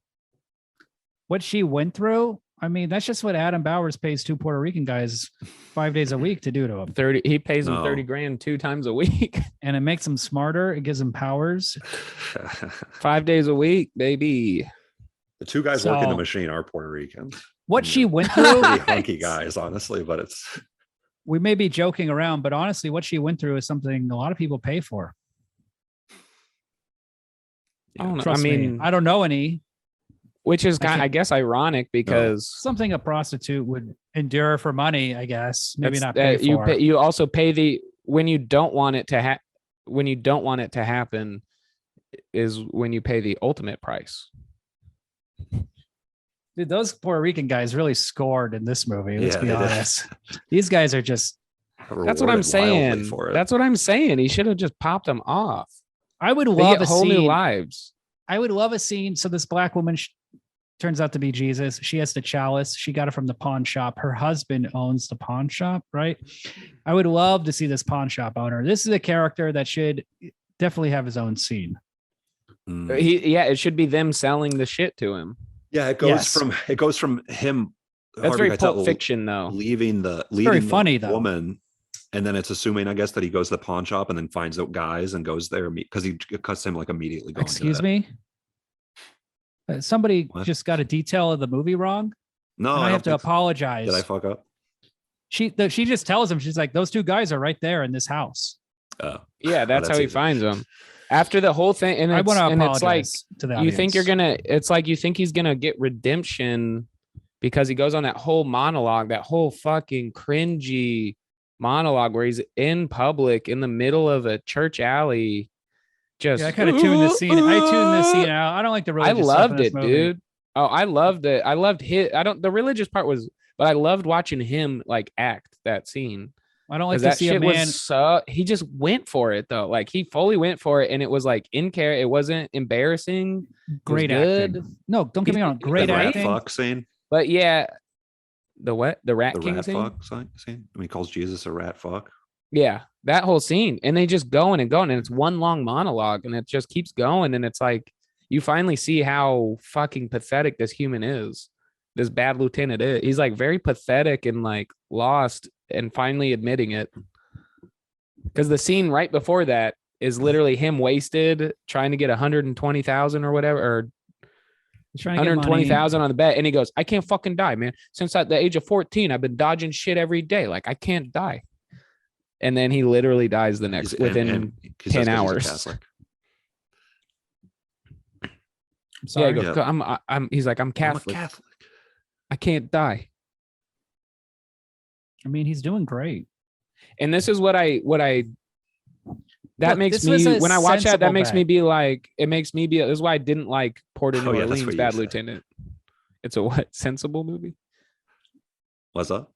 what she went through, I mean, that's just what Adam Bowers pays 2 Puerto Rican guys 5 days a week to do to him. 30. He pays them No. 30 grand 2 times a week. And it makes them smarter. It gives them powers. 5 days a week, baby. The 2 guys working the So- machine are Puerto Ricans. What And she they're went through, pretty hunky guys, honestly, but it's we may be joking around, but honestly, what she went through is something a lot of people pay for. I don't know. Trust I mean, me. I don't know any. which is I kind, I can't- guess, ironic because Something a prostitute would endure for money, I guess. Maybe that's- not pay you for. you also pay the when you don't want it to when you don't want it to happen is when you pay the ultimate price. Dude, those Puerto Rican guys really scored in this movie. Let's Yeah, be they did. honest. These guys are just. That's what I'm rewarded wildly saying. for it. That's what I'm saying. He should have just popped them off. I would They love get a whole new scene. lives. I would love a scene. So this black woman turns out to be Jesus. She has the chalice. She got it from the pawn shop. Her husband owns the pawn shop, right? I would love to see this pawn shop owner. This is a character that should definitely have his own scene. Mm. It should be them selling the shit to him. Yeah, it goes Yes. from him. That's Harvey very Keitel Pulp Fiction, though. leaving the very funny, the though. woman, and then it's assuming, I guess, that he goes to the pawn shop and then finds out guys and goes there because he cuts him like immediately. Going Excuse to me. Somebody What? just got a detail of the movie wrong. No, And I have to don't think so. apologize. Did I fuck up? She just tells him, she's like, those 2 guys are right there in this house. Oh, Yeah, that's that's how he easy. finds them. After the whole thing, and I it's, want to and apologize it's like to the you think you're audience. gonna. It's like you think he's gonna get redemption because he goes on that whole monologue, that whole fucking cringy monologue where he's in public in the middle of a church alley. Just Yeah, I kind of tuned this scene. I tuned this scene out. I don't like the I religious stuff in loved this it, movie. dude. Oh, I loved it. I loved his. I don't. The religious part was, but I loved watching him like act that scene. I don't like Because to that see a shit man. was so. He just went for it though. Like he fully went for it, and it was like in care. It wasn't embarrassing. Great good. acting. No, don't get me wrong. He's Great the rat acting. fuck scene. But yeah, the what? The Rat The King rat scene? fuck scene. I mean, he calls Jesus a rat fuck. Yeah, that whole scene, and they just going and going, and it's one long monologue, and it just keeps going, and it's like you finally see how fucking pathetic this human is. This bad lieutenant is. He's like very pathetic and like lost, and finally admitting it. Because the scene right before that is literally him wasted trying to get 120,000 or whatever, or He's trying to get money. 120,000 on the bet, and he goes, "I can't fucking die, man. Since at the age of 14, I've been dodging shit every day. Like I can't die." And then he literally dies the next He's- within and he 10 says 'cause he's a hours. Catholic. I'm Yeah, sorry. he goes, I'm. He's like, I'm I'm a Catholic. Catholic. I can't die. I mean, he's doing great. And this is what I that Look, makes this was me a when I watch that sensible makes me bet. be like, it makes me be. This is why I didn't like Port of New Oh, yeah, that's Orleans, what you Bad said. Lieutenant. It's a what sensible movie? What's up?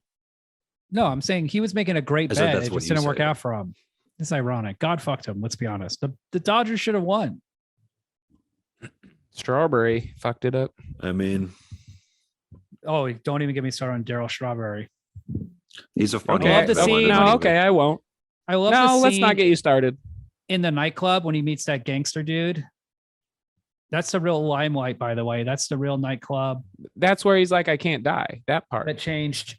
No, I'm saying he was making a great I said bet. that's It what just you didn't work said. out for him. It's ironic. God fucked him. Let's be honest. The Dodgers should have won. Strawberry fucked it up. I mean, Oh, don't even get me started on Daryl Strawberry. he's a funny. love to actor. see- No, Anyway. okay, I won't. I love No, the let's scene not get you started. in the nightclub when he meets that gangster dude. That's the real Limelight, by the way. That's the real nightclub That's where he's like, I can't die. That part. that changed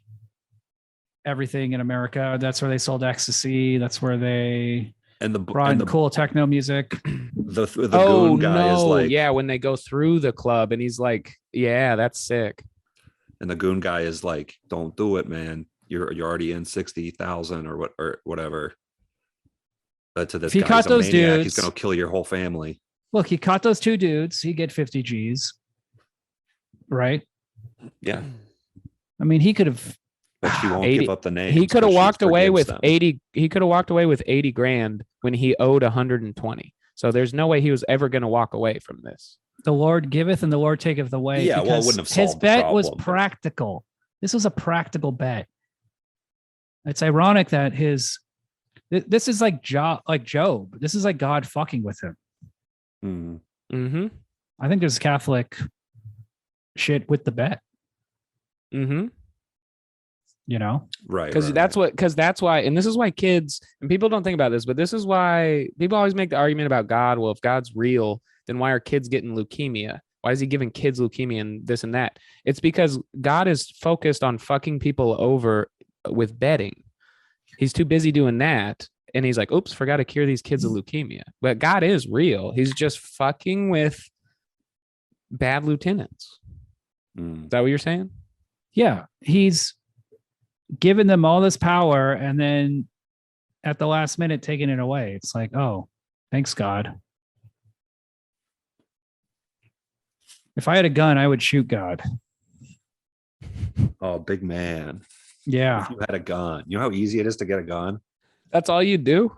everything in America. That's where they sold ecstasy. That's where they And the brought and in the cool techno music. the Oh goon guy is no! like, Yeah, when they go through the club, and he's like, "Yeah, that's sick." and the goon guy is like, "Don't do it, man. You're already in 60,000 or whatever." To this If he guy, caught he's a those maniac. dudes- He's gonna kill your whole family. Look, he caught those 2 dudes. He get 50 G's. Right? Yeah, I mean, he could have. but she won't 80 give up the name. He could have walked away with 80. He could have walked away with 80 grand when he owed 120. So there's no way he was ever going to walk away from this. The Lord giveth and the Lord taketh away. Yeah, well, it because wouldn't have his solved the bet was problem, but- practical. This was a practical bet. It's ironic that this is like Job. This is like God fucking with him. Mhm. Mm-hmm. I think there's Catholic shit with the bet. Mm-hmm. You know, Right, Because right, that's right. what. Because that's why. And this is why kids and people don't think about this, but this is why people always make the argument about God. Well, if God's real, then why are kids getting leukemia? Why is he giving kids leukemia and this and that? It's because God is focused on fucking people over with betting. He's too busy doing that. And he's like, oops, forgot to cure these kids of leukemia. But God is real. He's just fucking with bad lieutenants. Is that what you're saying? Yeah. He's given them all this power and then at the last minute taking it away. It's like, oh, thanks, God. If I had a gun, I would shoot God. Oh, big man. Yeah. If you had a gun, you know how easy it is to get a gun? That's all you do?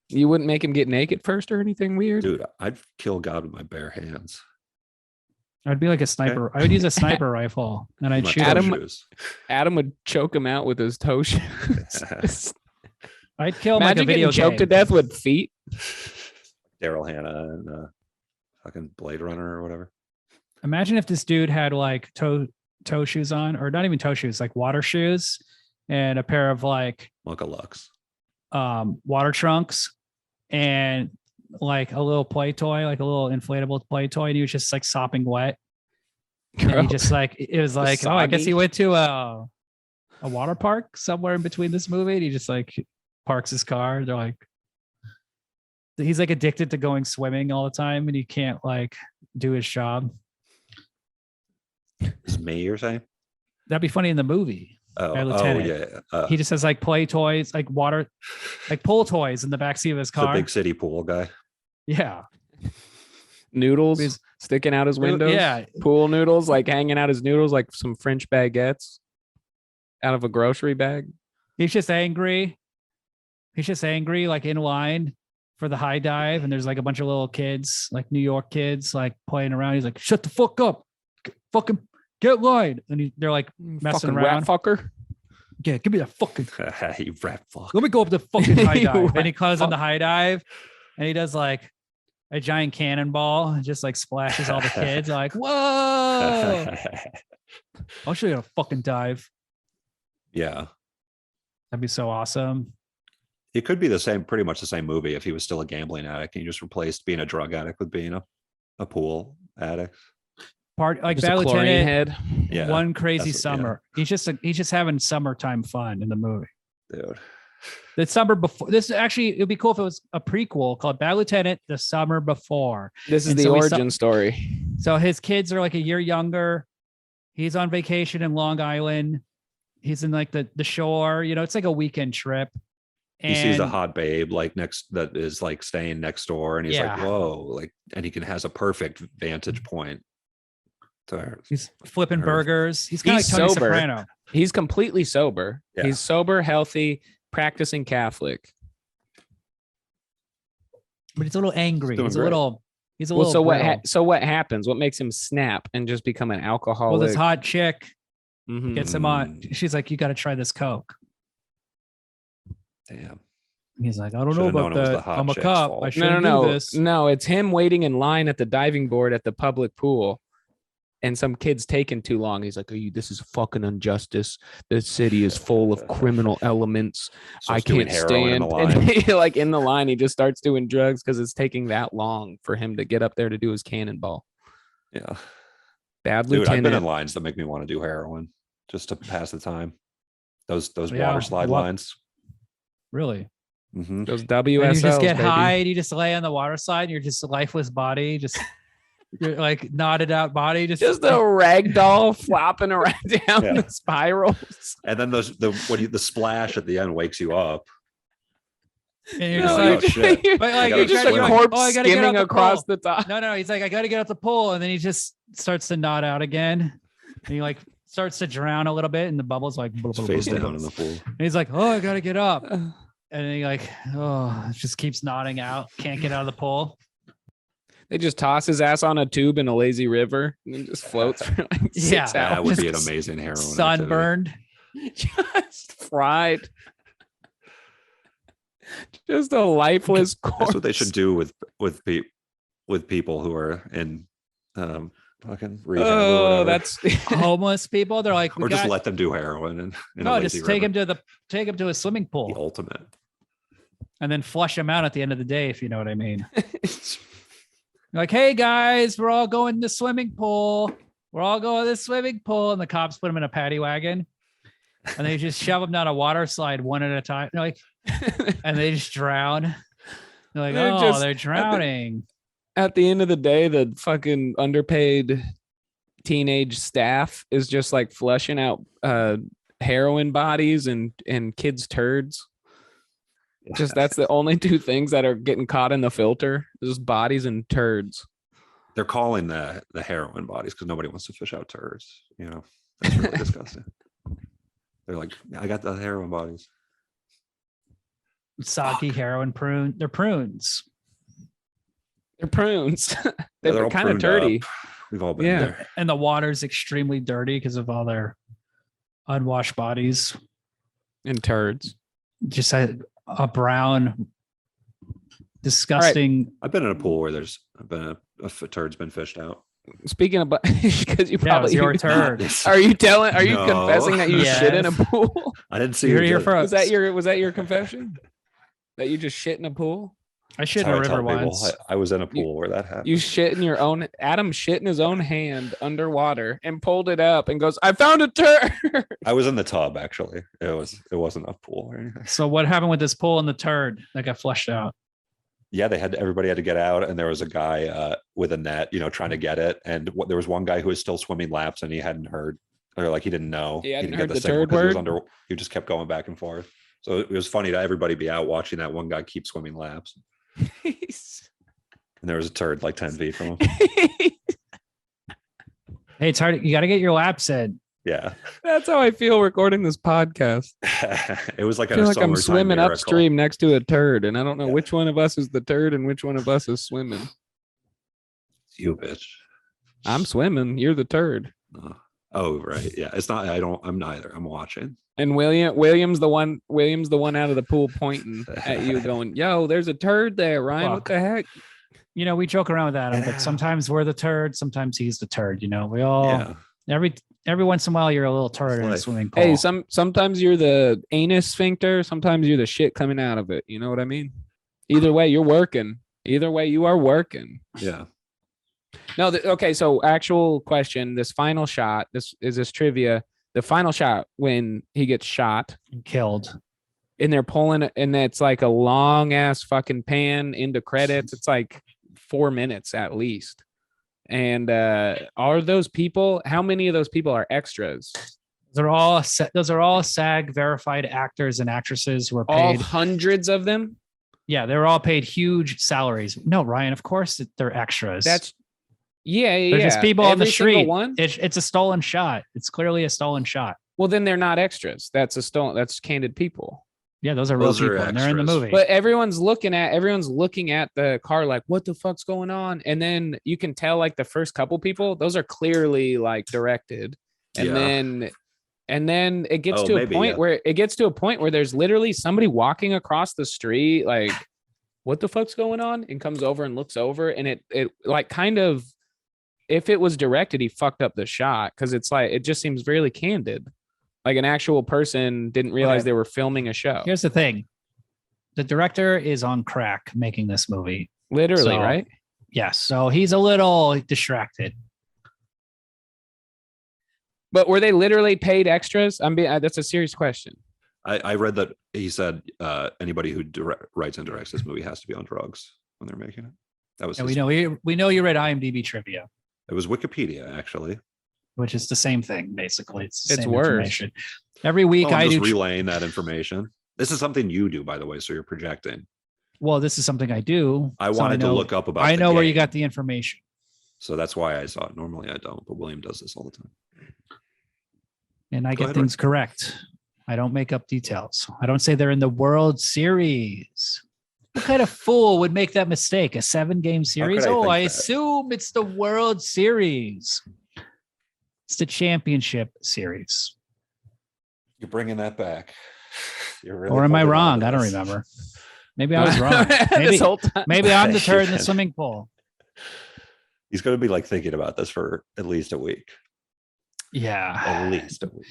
You wouldn't make him get naked first or anything weird? Dude, I'd kill God with my bare hands. I'd be like a sniper. I would use a sniper rifle and I'd My shoot toe him. shoes. Adam would choke him out with his toe shoes. I'd kill him Imagine like a video getting choked to game. death with feet. Daryl Hannah and fucking Blade Runner or whatever. Imagine if this dude had like toe shoes on, or not even toe shoes, like water shoes and a pair of like Mocha Lux. water trunks and like a little play toy, like a little inflatable play toy, and he was just like sopping wet. And he just like, it was like, oh, I guess he went to a water park somewhere in between this movie, and he just like parks his car. They're like, he's like addicted to going swimming all the time, and he can't like do his job. Is it me, you're saying? That'd be funny in the movie. Lieutenant. Yeah. He just has like play toys, like water, like pool toys in the backseat of his The car. big city pool guy. Yeah. Noodles sticking out his windows. Yeah. Pool noodles, like hanging out his noodles like some French baguettes out of a grocery bag. He's just angry. Like in line for the high dive. And there's like a bunch of little kids, like New York kids, like playing around. He's like, shut the fuck up. Fucking get line. And they're like messing Fucking around. rat fucker. Yeah, give me that fucking. You rat fuck. Let me go up the fucking high You dive. And he rat comes on the fuck. high dive and he does like a giant cannonball and just like splashes all the kids. Like, whoa. I'll show you how to fucking dive. Yeah. That'd be so awesome. It could be pretty much the same movie if he was still a gambling addict and you just replaced being a drug addict with being a pool addict. Part like Just Bad a chlorine Lieutenant, head. Yeah. One Crazy that's what- yeah. Summer. He's just having summertime fun in the movie. Dude. The summer before. This actually, it'd be cool if it was a prequel called Bad Lieutenant: The Summer Before. This is And the so we origin story. So his kids are like a year younger. He's on vacation in Long Island. He's in like the shore. You know, it's like a weekend trip. He sees a And- hot babe that is like staying next door, and he's like, Yeah. "Whoa!" Like, and he has a perfect vantage point. To her. He's flipping Her- burgers. He's kind of He's like Tony sober. Soprano. He's completely sober. Yeah. He's sober, healthy, practicing Catholic. But he's a little angry. Doing He's a great. little. He's a Well, little. brittle. so what happens? What makes him snap and just become an Well, alcoholic? this hot chick Mhm. gets him on. She's like, "You got to try this Coke." Damn. He's like, "I don't Should've know known about it was the that. hot I'm a chick's cop. fault. I No, shouldn't No. do this." No, it's him waiting in line at the diving board at the public pool. And some kid's taking too long. He's like, this is fucking injustice. This city is full of criminal elements. I Starts doing can't heroin in stand. the And line. he, like in the line, he just starts doing drugs because it's taking that long for him to get up there to do his cannonball. Yeah. Bad Dude, I've been in lieutenant. lines that make me want to do heroin just to pass the time. Those Yeah, water slide what- lines. Really? Mhm. Those And WSLs, you just get baby. high and you just lay on the water side and you're just a lifeless body, just you're like knotted out body, just Just a rag doll flopping around down Yeah. the spirals. And then the splash at the end wakes you up. and you're No, just you like, just- shit. but like I you're gotta just trying a to swim. be like, corpse oh, I gotta get skimming out the across pool. the top. No, he's like, I gotta get out the pool, and then he just starts to knot out again, and he like starts to drown a little bit, and the bubbles like blah, Just blah, blah, face blah, down blah. in the pool. And he's like, oh, I gotta get up, and then he like, oh, it just keeps knotting out, can't get out of the pool. They just toss his ass on a tube in a lazy river and then just floats for like 6 Yeah. hours. That would be an Just amazing heroin. activity. Sunburned. Just fried. Just a lifeless corpse. That's what they should do with people who are in fucking rehab or Oh, whatever. that's Homeless people, they're like, we or just got, let them do heroin in a no, lazy just take river. him to a swimming The pool, ultimate. and then flush him out at the end of the day, if you know what I mean. Like, hey guys, we're all going to the swimming pool. We're all going to the swimming pool. And the cops put them in a paddy wagon. And they just shove them down a water slide one at a time. They're like, and they just drown. They're like, they're drowning. At the end of the day, the fucking underpaid teenage staff is just like flushing out heroin bodies and kids' turds. Just that's the only two things that are getting caught in the filter. Just bodies and turds. They're calling the heroin bodies because nobody wants to fish out turds. You know, that's really disgusting. They're like, I got the heroin bodies. Soggy heroin prune. They're prunes. They're prunes. They're They're all kind of pruned dirty. up. We've all been there. And the water's extremely dirty because of all their unwashed bodies. And turds. Just a brown, disgusting. I've been in a pool where there's been a turd's been fished out. Speaking of, because you probably your turd. Are you No. confessing that you Yes. shit in a pool? I didn't see You're you here did. for Was that your confession? That you just shit in a pool? I shit That's in a how I river tell people. once. I was in a pool where that happened. You shit in your own. Adam shit in his own hand underwater and pulled it up and goes, "I found a turd." I was in the tub actually. It wasn't a pool or anything. So what happened with this pool and the turd that got flushed out? Yeah, everybody had to get out, and there was a guy with a net, trying to get it. And there was one guy who was still swimming laps, and he hadn't heard, or like he didn't know. He hadn't didn't heard get the signal turd 'cause he was word? He just kept going back and forth. So it was funny to everybody be out watching that one guy keep swimming laps, and there was a turd like 10 feet from him. Hey, it's hard. You got to get your laps in. Yeah, That's how I feel recording this podcast. it was like I feel like I'm summertime swimming miracle. upstream next to a turd, and I don't know Yeah. which one of us is the turd and which one of us is swimming. You bitch. I'm swimming. You're the turd. Oh right, yeah. It's not. I'm neither. I'm watching. And William's the one out of the pool pointing at you, going, "Yo, there's a turd there, Ryan. What Fuck. the heck?" We joke around with that. Yeah. But sometimes we're the turd. Sometimes he's the turd. We all Yeah. every once in a while you're a little turd in a life. swimming pool. Hey, sometimes you're the anus sphincter. Sometimes you're the shit coming out of it. You know what I mean? Either way, you're working. Either way, you are working. Yeah. No, okay. So, actual question: this final shot. This trivia. The final shot when he gets shot, Killed. and they're pulling, and it's like a long ass fucking pan into credits. It's like 4 minutes at least. And are those people? How many of those people are extras? Those are all SAG verified actors and actresses who are All paid. hundreds of them. Yeah, they're all paid huge salaries. No, Ryan, of course they're extras. That's yeah. They're just people on the Every single street. one. It's a stolen shot. It's clearly a stolen shot. Well, then they're not extras. That's candid people. Yeah, those are real Those are people. And they're in the extras. movie. But everyone's looking at the car like, what the fuck's going on? And then you can tell like the first couple people, those are clearly like directed. And Yeah. then it gets Oh, to maybe, a point yeah. where there's literally somebody walking across the street like, what the fuck's going on? And comes over and looks over, and it like kind of, if it was directed, he fucked up the shot, because it's like it just seems really candid. Like an actual person didn't realize Okay. they were filming a show. Here's the thing. The director is on crack making this movie. Literally, So- right? Yes. So he's a little distracted. But were they literally paid extras? That's a serious question. I read that he said anybody who writes and directs this movie has to be on drugs when they're making it. That was And his- we know you read IMDb trivia, it was Wikipedia actually. which is the same thing, basically. It's the It's same worse. information. Every week Well, I'm I just do. relaying that information. This is something you do, by the way, so you're projecting. Well, this is something I do. I so wanted to know- look up about. I the know where you game, got the information. so that's why I saw it. Normally I don't, but William does this all the time. And I Go get ahead, things correct. I don't make up details. I don't say they're in the World Series. What kind of fool would make that mistake? A 7-game series? I Oh, think I that? assume it's the World Series. It's the championship series. You're bringing that back. You're really Or am I holding on wrong? to I don't this. remember. Maybe I was wrong. Maybe, This whole time. maybe I'm the You turd in the can. swimming pool. He's going to be like thinking about this for at least a week. Yeah. At least a week.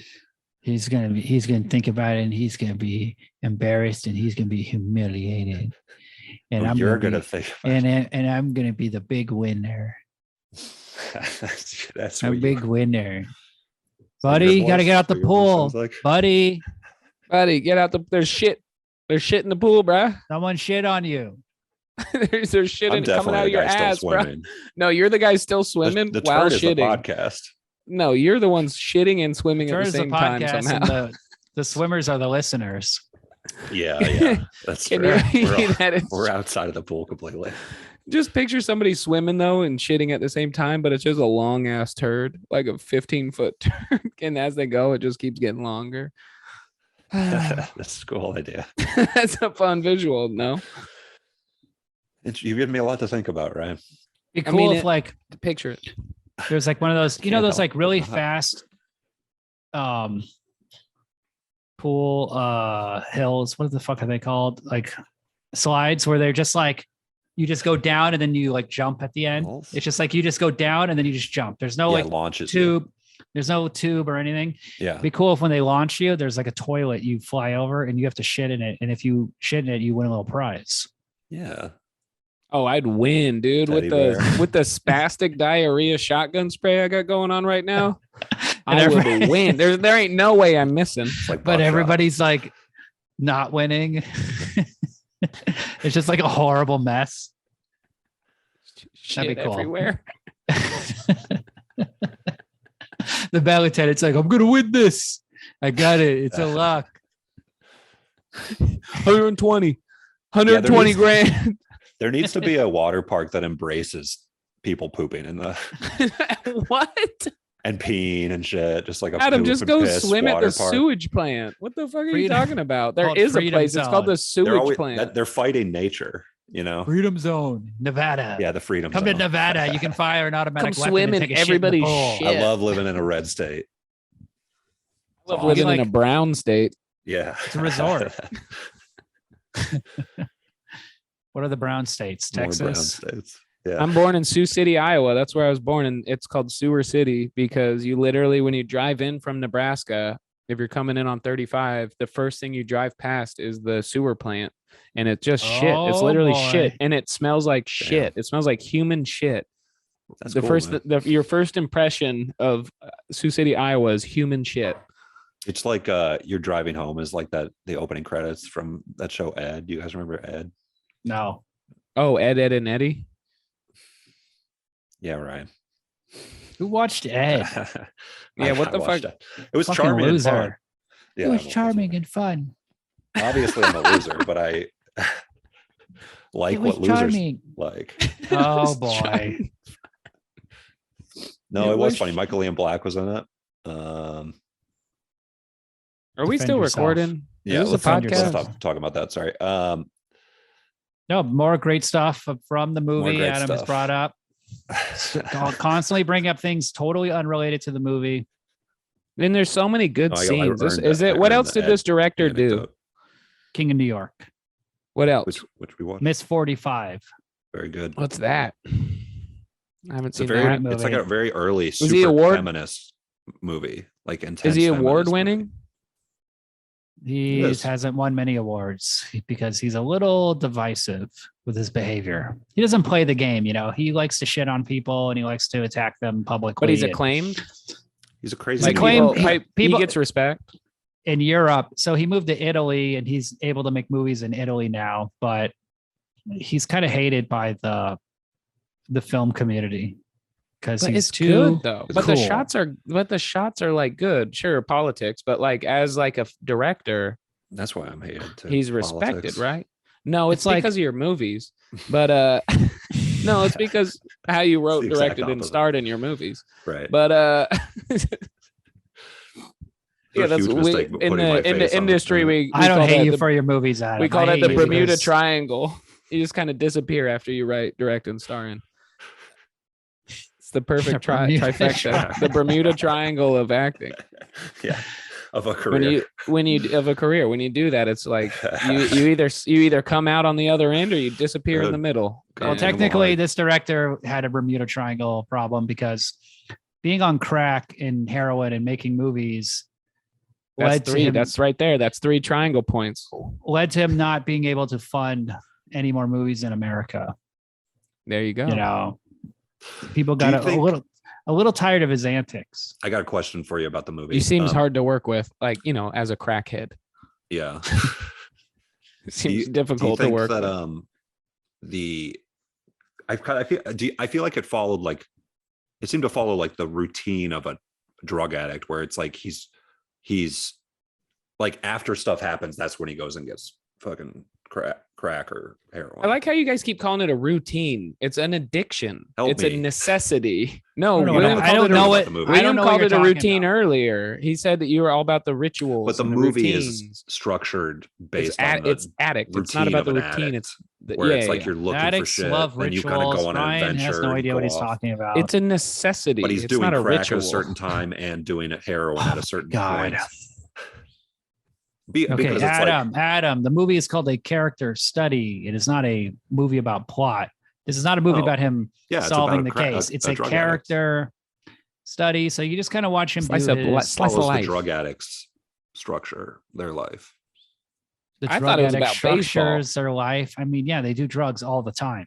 He's gonna think about it, and he's gonna be embarrassed, and he's gonna be humiliated. and Oh, I'm you're gonna gonna be, think. and I'm gonna be the big winner. That's A what big you, winner, is that buddy. your You gotta voice? get out the That's what your voice sounds pool, like? buddy. Buddy, get out the. There's shit. There's shit in the pool, bruh. Someone shit on you. there's shit I'm in, coming definitely out the of your guy still ass, bruh. swimming. No, you're the guy still swimming The while turd is the shitting. podcast. No, you're the ones shitting and swimming at Turn the is the same time podcast, somehow. and the swimmers are the listeners. Yeah, that's Can true. you that is We're outside of the pool completely. just picture somebody swimming though and shitting at the same time, but it's just a long ass turd, like a 15-foot turd. And as they go, it just keeps getting longer. That's a cool idea. That's a fun visual, no? You've given me a lot to think about, Ryan. Be I cool mean, if like Picture it. there's like one of those, you know, Can't those help like really but not. fast pool hills. What the fuck are they called? Like slides where they're just like you just go down and then you like jump at the end. Hills? It's just like you just go down and then you just jump. There's no Yeah, like launches you. tube. There's no tube or anything. Yeah. It'd be cool if when they launch you, there's like a toilet you fly over and you have to shit in it. And if you shit in it, you win a little prize. Yeah. Oh, I'd win, dude, Teddy with bear. the spastic diarrhea shotgun spray I got going on right now. And I would every- win. There ain't no way I'm missing. It's like But buckshot. everybody's like not winning. It's just like a horrible mess. Shit be cool. everywhere. The bad lieutenant's like, I'm gonna win this. I got it. It's a lock. 120. Yeah, there 120 needs- grand. There needs to be a water park that embraces people pooping in the What? and peeing and shit. Just like a Adam, poop just and go piss swim at water the park. sewage plant. What the fuck are you Freedom- talking about? There called is a Freedom place. It's called the Zone. They're sewage always, plant. they're fighting nature, you know? Freedom Zone, Nevada. Yeah, the freedom Come to zone. Nevada. You can fire an automatic Come weapon swim and in take a shit in the everybody's pool. shit. I love living in a red state. I love awesome. living in Like- a brown state. Yeah. It's a resort. What are the brown states? More brown Texas. states. Yeah. I'm born in Sioux City, Iowa. That's where I was born, and it's called Sewer City because you literally, when you drive in from Nebraska, if you're coming in on 35, the first thing you drive past is the sewer plant, and it's just shit. It's Oh, literally boy. shit, and it smells like shit. It smells like human shit. That's The cool, first, man. your first impression of Sioux City, Iowa, is human shit. It's like you're driving home is like that the opening credits from that show Ed. You guys remember Ed? No. Oh, Ed, Ed, and Eddie. Yeah, Ryan. Who watched Ed? Yeah, what the watched fuck? It was Fucking charming and fun. loser. Yeah, It I'm was a loser. charming and fun. Obviously, I'm a loser, but I like It was what losers charming. like. Oh boy. No, It it was was funny. Michael Ian Black was in it. Are we Defend still yourself. recording? Yeah, Is this let's, a defend let's podcast? yourself. stop talking about that. Sorry. No, more great stuff from the movie great Adam has stuff. brought up. Constantly bring up things totally unrelated to the movie. And there's so many good No, I scenes. earned Is it. it? I What earned else the did this director do? anecdote, King of New York. What else? which we watched. Miss 45. Very good. What's that? I haven't It's a seen very. that. It's like a very early he super award- feminist movie. Like intense. Is he feminist award movie. winning? He Yes. hasn't won many awards because he's a little divisive with his behavior. He doesn't play the game, you know. He likes to shit on people and he likes to attack them publicly. But he's and acclaimed. He's a crazy. Like, guy. claim- he people- gets respect. in Europe. So he moved to Italy and he's able to make movies in Italy now, but he's kind of hated by the film community because But he's it's too good though. But the cool. shots are like good. Sure, politics, but like as like a director, That's why I'm hated too. he's respected, Politics. right? No, it's It's like- because of your movies. But no, it's because how you wrote, the exact directed, and opposite. starred in your movies. Right. But yeah, a that's huge we, mistake in putting my the face on industry. it. We I don't call hate that you the- for your movies, Adam. We call I that hate the you Bermuda because- Triangle. You just kind of disappear after you write, direct, and star in. It's the perfect Bermuda trifecta. Triangle. The Bermuda Triangle of acting. Yeah. Of a When career. you of a career, when you do that, it's like you either come out on the other end or you disappear in the middle. Well, And- technically, this director had a Bermuda Triangle problem because being on crack and heroin and making movies That's led to three. him That's right there. That's 3 triangle points. led to him not being able to fund any more movies in America. There you go. You know, people Do you got think- a little tired of his antics. I got a question for you about the movie. He seems Um, hard to work with, like, as a crackhead. Yeah. It seems Do you difficult to think work that with. I feel like it seemed to follow like the routine of a drug addict, where it's like he's like, after stuff happens, that's when he goes and gets fucking crack or heroin. I like how you guys keep calling it a routine. It's an addiction. Help it's me. a necessity. No, I don't know William what- I called don't it a- know about what the movie. I don't William know what called you're it a talking routine about. earlier. He said that you were all about the rituals. But the and movie routines. is structured based on It's addict. It's not routine about the of an routine. addict, It's where yeah, it's like yeah. you're looking Addicts for shit, love and you kind of rituals. go on an Ryan adventure. has no and idea go what he's off. talking about. It's a necessity. But he's it's doing not a crack ritual. at a certain time and doing it heroin at a certain God. point. Okay, Because it's Adam, the movie is called A Character Study. It is not a movie about plot. This is not a movie No. about him yeah, it's solving about the case. It's a drug character study. So you just kind of watch him Slice do of his, li- addict. slice of Follows life. the drug addicts structure their life. the I drug thought it was addict about baseball. structures their life. I mean, yeah, they do drugs all the time.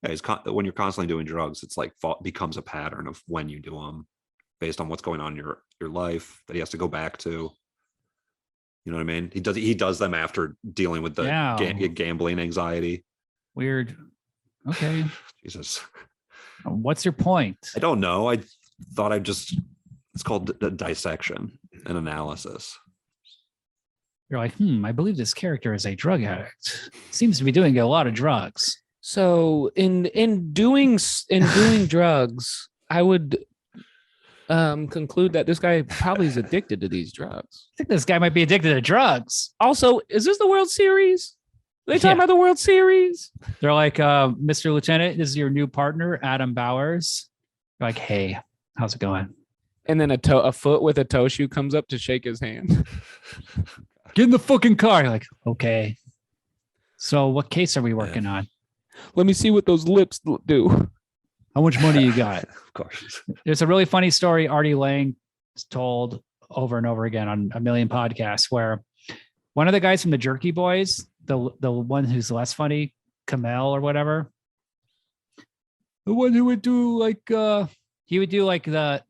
Yeah, when you're constantly doing drugs, it's like becomes a pattern of when you do them, based on what's going on in your life that he has to go back to. You know what I mean? He does them after dealing with the Yeah. gambling anxiety. Weird. Okay. Jesus, What's your point? I don't know. I thought it's called dissection and analysis. You're like, I believe this character is a drug addict. Seems to be doing a lot of drugs. So in doing drugs, I would conclude that this guy probably is addicted to these drugs. I think this guy might be addicted to drugs. Also, is this the World Series? Are they talking Yeah. about the World Series? They're like, Mr. Lieutenant, this is your new partner, Adam Bowers. You're like, hey, how's it going? And then a foot with a toe shoe comes up to shake his hand. Get in the fucking car. You're like, okay. So what case are we working on? Let me see what those lips do. How much money you got? Of course. There's a really funny story Artie Lang told over and over again on a million podcasts, where one of the guys from the Jerky Boys, the one who's less funny, Kamel or whatever, the one who would do like he would do like the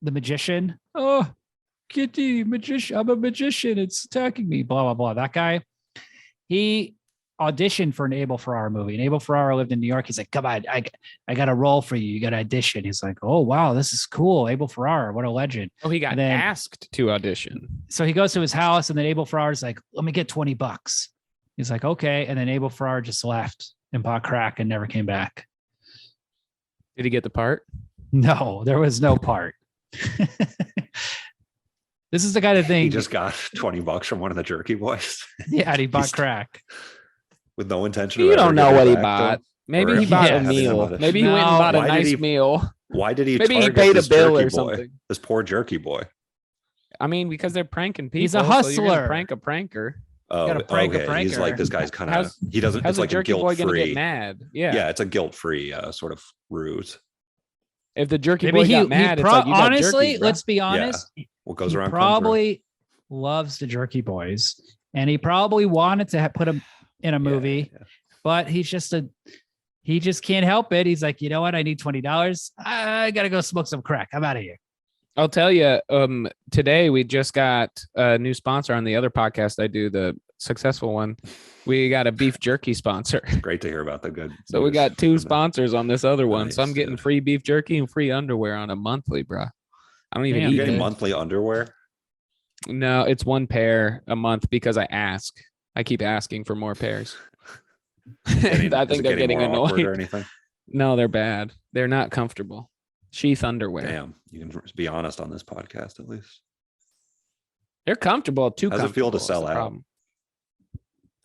magician. Oh, Kitty, magician! I'm a magician. It's attacking me. Blah blah blah. That guy, he auditioned for an Abel Ferrara movie. And Abel Ferrara lived in New York. He's like, come on, I got a role for you. You got to audition. He's like, oh, wow, this is cool. Abel Ferrara, what a legend. Oh, he got And then- asked to audition. So he goes to his house, and then Abel Ferrara's like, let me get $20. He's like, okay. And then Abel Ferrara just left and bought crack and never came back. Did he get the part? No, there was no part. This is the kind of He thing. just got $20 from one of the Jerky Boys Yeah, and he bought he's- crack. with no intention of You ever don't know giving what he back to bought. him. Maybe Or he bought Yeah. a meal. having Maybe he went and No. bought a Why did nice he- meal. Why did he Maybe he target paid a this bill Jerky or boy? something. This poor Jerky boy. I mean, because they're pranking people. He's a so you're gonna hustler. prank a pranker. Oh, gotta prank a okay. He's like, pranker. this guy's kind of, How's- he doesn't, How's it's a like a jerky boy gonna guilt-free. get mad? Yeah. Yeah, it's a guilt-free sort of ruse. If the jerky Maybe boy he, got mad, he it's like you got honestly, jerky, bro. let's be honest. What goes He around comes around. probably loves the Jerky Boys, and he probably wanted to put him in a movie, yeah. but he just can't help it. He's like, you know what? I need $20. I gotta go smoke some crack. I'm out of here. I'll tell you, today we just got a new sponsor on the other podcast I do, the successful one. We got a beef jerky sponsor. Great to hear about the good. So we news got two from that. sponsors on this other one. So I'm Nice, getting yeah. free beef jerky and free underwear on a monthly, bro. I don't even Damn, eat You're getting it. monthly underwear. No, it's one pair a month because I ask. I keep asking for more pairs. Getting- I is think it they're getting more awkward or annoyed. anything. No, they're bad. They're not comfortable. Sheath underwear. Damn, you can be honest on this podcast at least. They're comfortable. Too How's it feel to comfortable is sell the out? problem.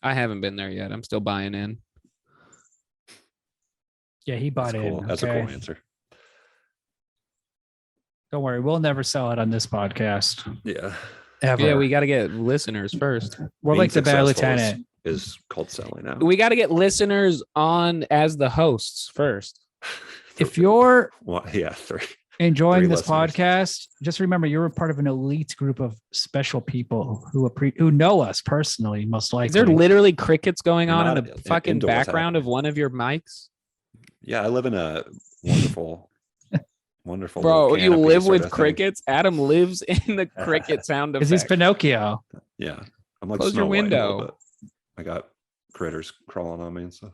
I haven't been there yet. I'm still buying in. Yeah, he bought That's it. cool. That's a cool answer. Don't worry, we'll never sell it on this podcast. Yeah. Ever. Yeah, we got to get listeners first. We're Being like the bad successful lieutenant. is called selling out. We got to get listeners on as the hosts first. If you're Well, yeah, 3. enjoying 3 this listeners. podcast, just remember you're a part of an elite group of special people who know us personally, most likely. Is there literally crickets going You're on in not the fucking indoors background of happening. one of your mics? Yeah, I live in a wonderful, wonderful. Bro, little you canopy live sort with of thing. crickets? Adam lives in the cricket sound Because he's effect. Pinocchio. Yeah, I'm like Close Snow your White a little window. bit. I got critters crawling on me and stuff.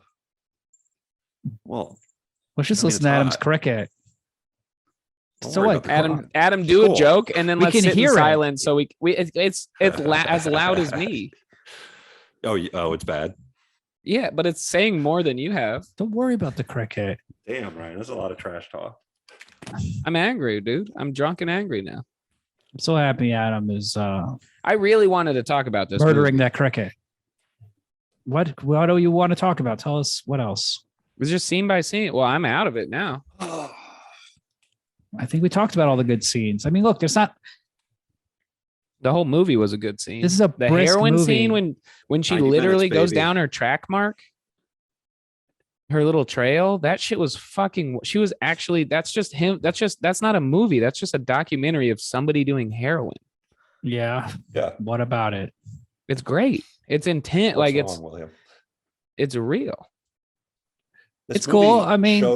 Well, Let's just I mean, listen it's to Adam's hot. cricket. Don't So worry what? about the Adam, It's do a cool. joke and then We let's can sit in hear it. silence. So it's as loud as me. Oh, it's bad. Yeah, but it's saying more than you have. Don't worry about the cricket. Damn, Ryan, there's a lot of trash talk. I'm angry, dude. I'm drunk and angry now. I'm so happy Adam is I really wanted to talk about this. murdering movie. that cricket. What do you want to talk about? Tell us what else. It was just scene by scene. Well, I'm out of it now. I think we talked about all the good scenes. I mean, look, there's not. The whole movie was a good scene. This is a the brisk heroin movie. scene when she 90 literally minutes, goes baby. down her track mark, her little trail. That shit was fucking. She was actually. That's just him. That's not a movie. That's just a documentary of somebody doing heroin. Yeah. Yeah. What about it? It's great. It's intent. What's Like wrong, William? it's real. This It's cool. movie I mean, a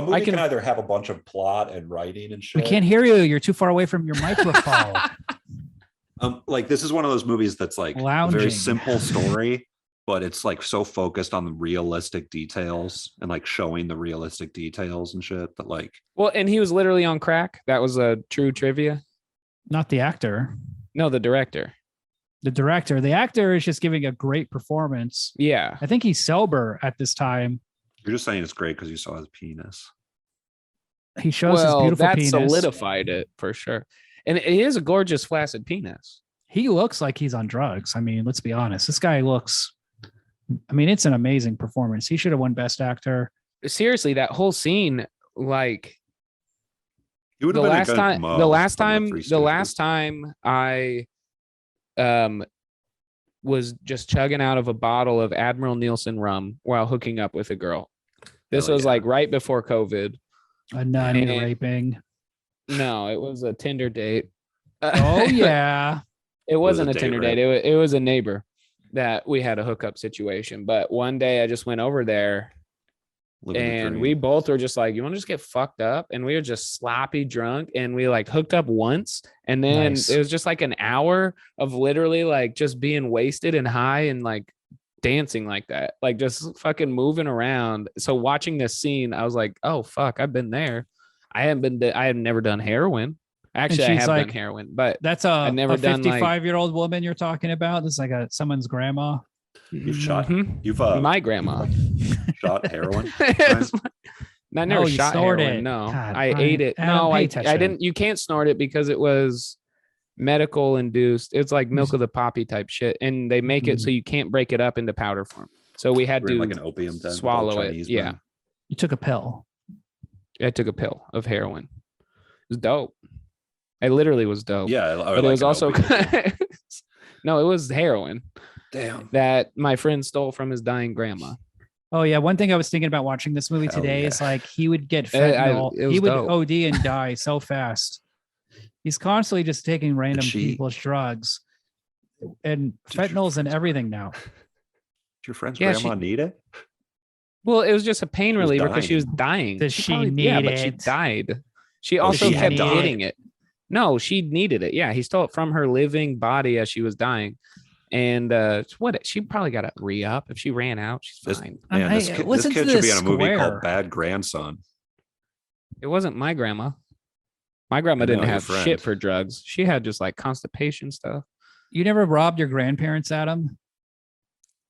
movie can- can either have a bunch of plot and writing and We shit. can't hear you. You're too far away from your microphone. Like this is one of those movies that's like a Lounging. very simple story, but it's like so focused on the realistic details and like showing the realistic details and shit that like Well, and he was literally on crack. That was a true trivia. Not the actor. No, the director. The director. The actor is just giving a great performance. Yeah. I think he's sober at this time. you're just saying it's great because you saw his penis. He shows his beautiful that penis. solidified it for sure. And it is a gorgeous flaccid penis. He looks like he's on drugs. I mean, let's be honest. This guy looks. I mean, it's an amazing performance. He should have won Best Actor. Seriously, that whole scene, like He would the have been a last good time, Mo the last from time, Three the last Stooges. time I was just chugging out of a bottle of Admiral Nielsen rum while hooking up with a girl. This Hell was yeah. like right before COVID. A nun And- raping. No, it was a Tinder date. Oh yeah. It wasn't a a date Tinder rape? date. It was a neighbor that we had a hookup situation. But one day I just went over there Living the and dream. we both were just like, you want to just get fucked up? And we were just sloppy drunk and we like hooked up once. And then Nice. it was just like an hour of literally like just being wasted and high and like dancing like that, like just fucking moving around. So watching this scene, I was like, oh fuck, I've been there. I have never done heroin. Actually, I she's have like, done heroin, but That's I've never a done, like- 55-year-old woman you're talking about. This is like someone's grandma. You've shot. Mhm. You've my grandma. shot heroin. I never No, you shot snorted heroin. it. No, God, I Brian, ate it. Adam, No, pay I attention. didn't. You can't snort it because it was medical induced. It's like milk of the poppy type shit, and they make it so you can't break it up into powder form. So we had We're in to like an opium den with old swallow it. Chinese Yeah, men. You took a pill. I took a pill of heroin. It was dope. I literally was dope. Yeah, but it was also no, it was heroin damn. that my friend stole from his dying grandma. Oh yeah, one thing I was thinking about watching this movie Hell today yeah. is like he would get I- fentanyl. it was He would dope. OD and die so fast. He's constantly just taking random she- people's drugs, and Did your fentanyl's in friends- everything now. Did your friend's Yeah, grandma need it? Well, it was just a pain was reliever because she was dying. Does she probably- need but she it? died. She Oh, also she kept died. getting it. No, she needed it. Yeah, he stole it from her living body as she was dying. And what? She probably got a re-up. If she ran out, she's This- fine. Man, this kid, listen to should be this in a movie square. called Bad Grandson. It wasn't my grandma. My grandma I know, didn't your have friend. shit for drugs. She had just like constipation stuff. You never robbed your grandparents, Adam?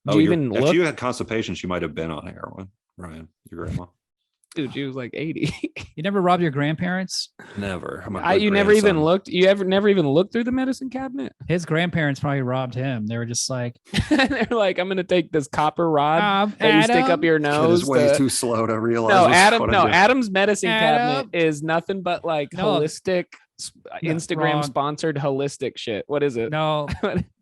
Did you even if look? you had constipation, she might have been on heroin. Ryan, your grandma. Dude, she was like 80. You never robbed your grandparents? Never. I'm a You good never even grandson. looked. You ever never even looked through the medicine cabinet? His grandparents probably robbed him. They were just like, They're like, I'm gonna take this copper rod that you stick up Adam, your Kid nose. is way to- too slow to realize. No, what's Adam. what No, I'm doing. Adam's medicine Adam. cabinet is nothing but like No. holistic, No, Instagram wrong. sponsored holistic shit. What is it? no,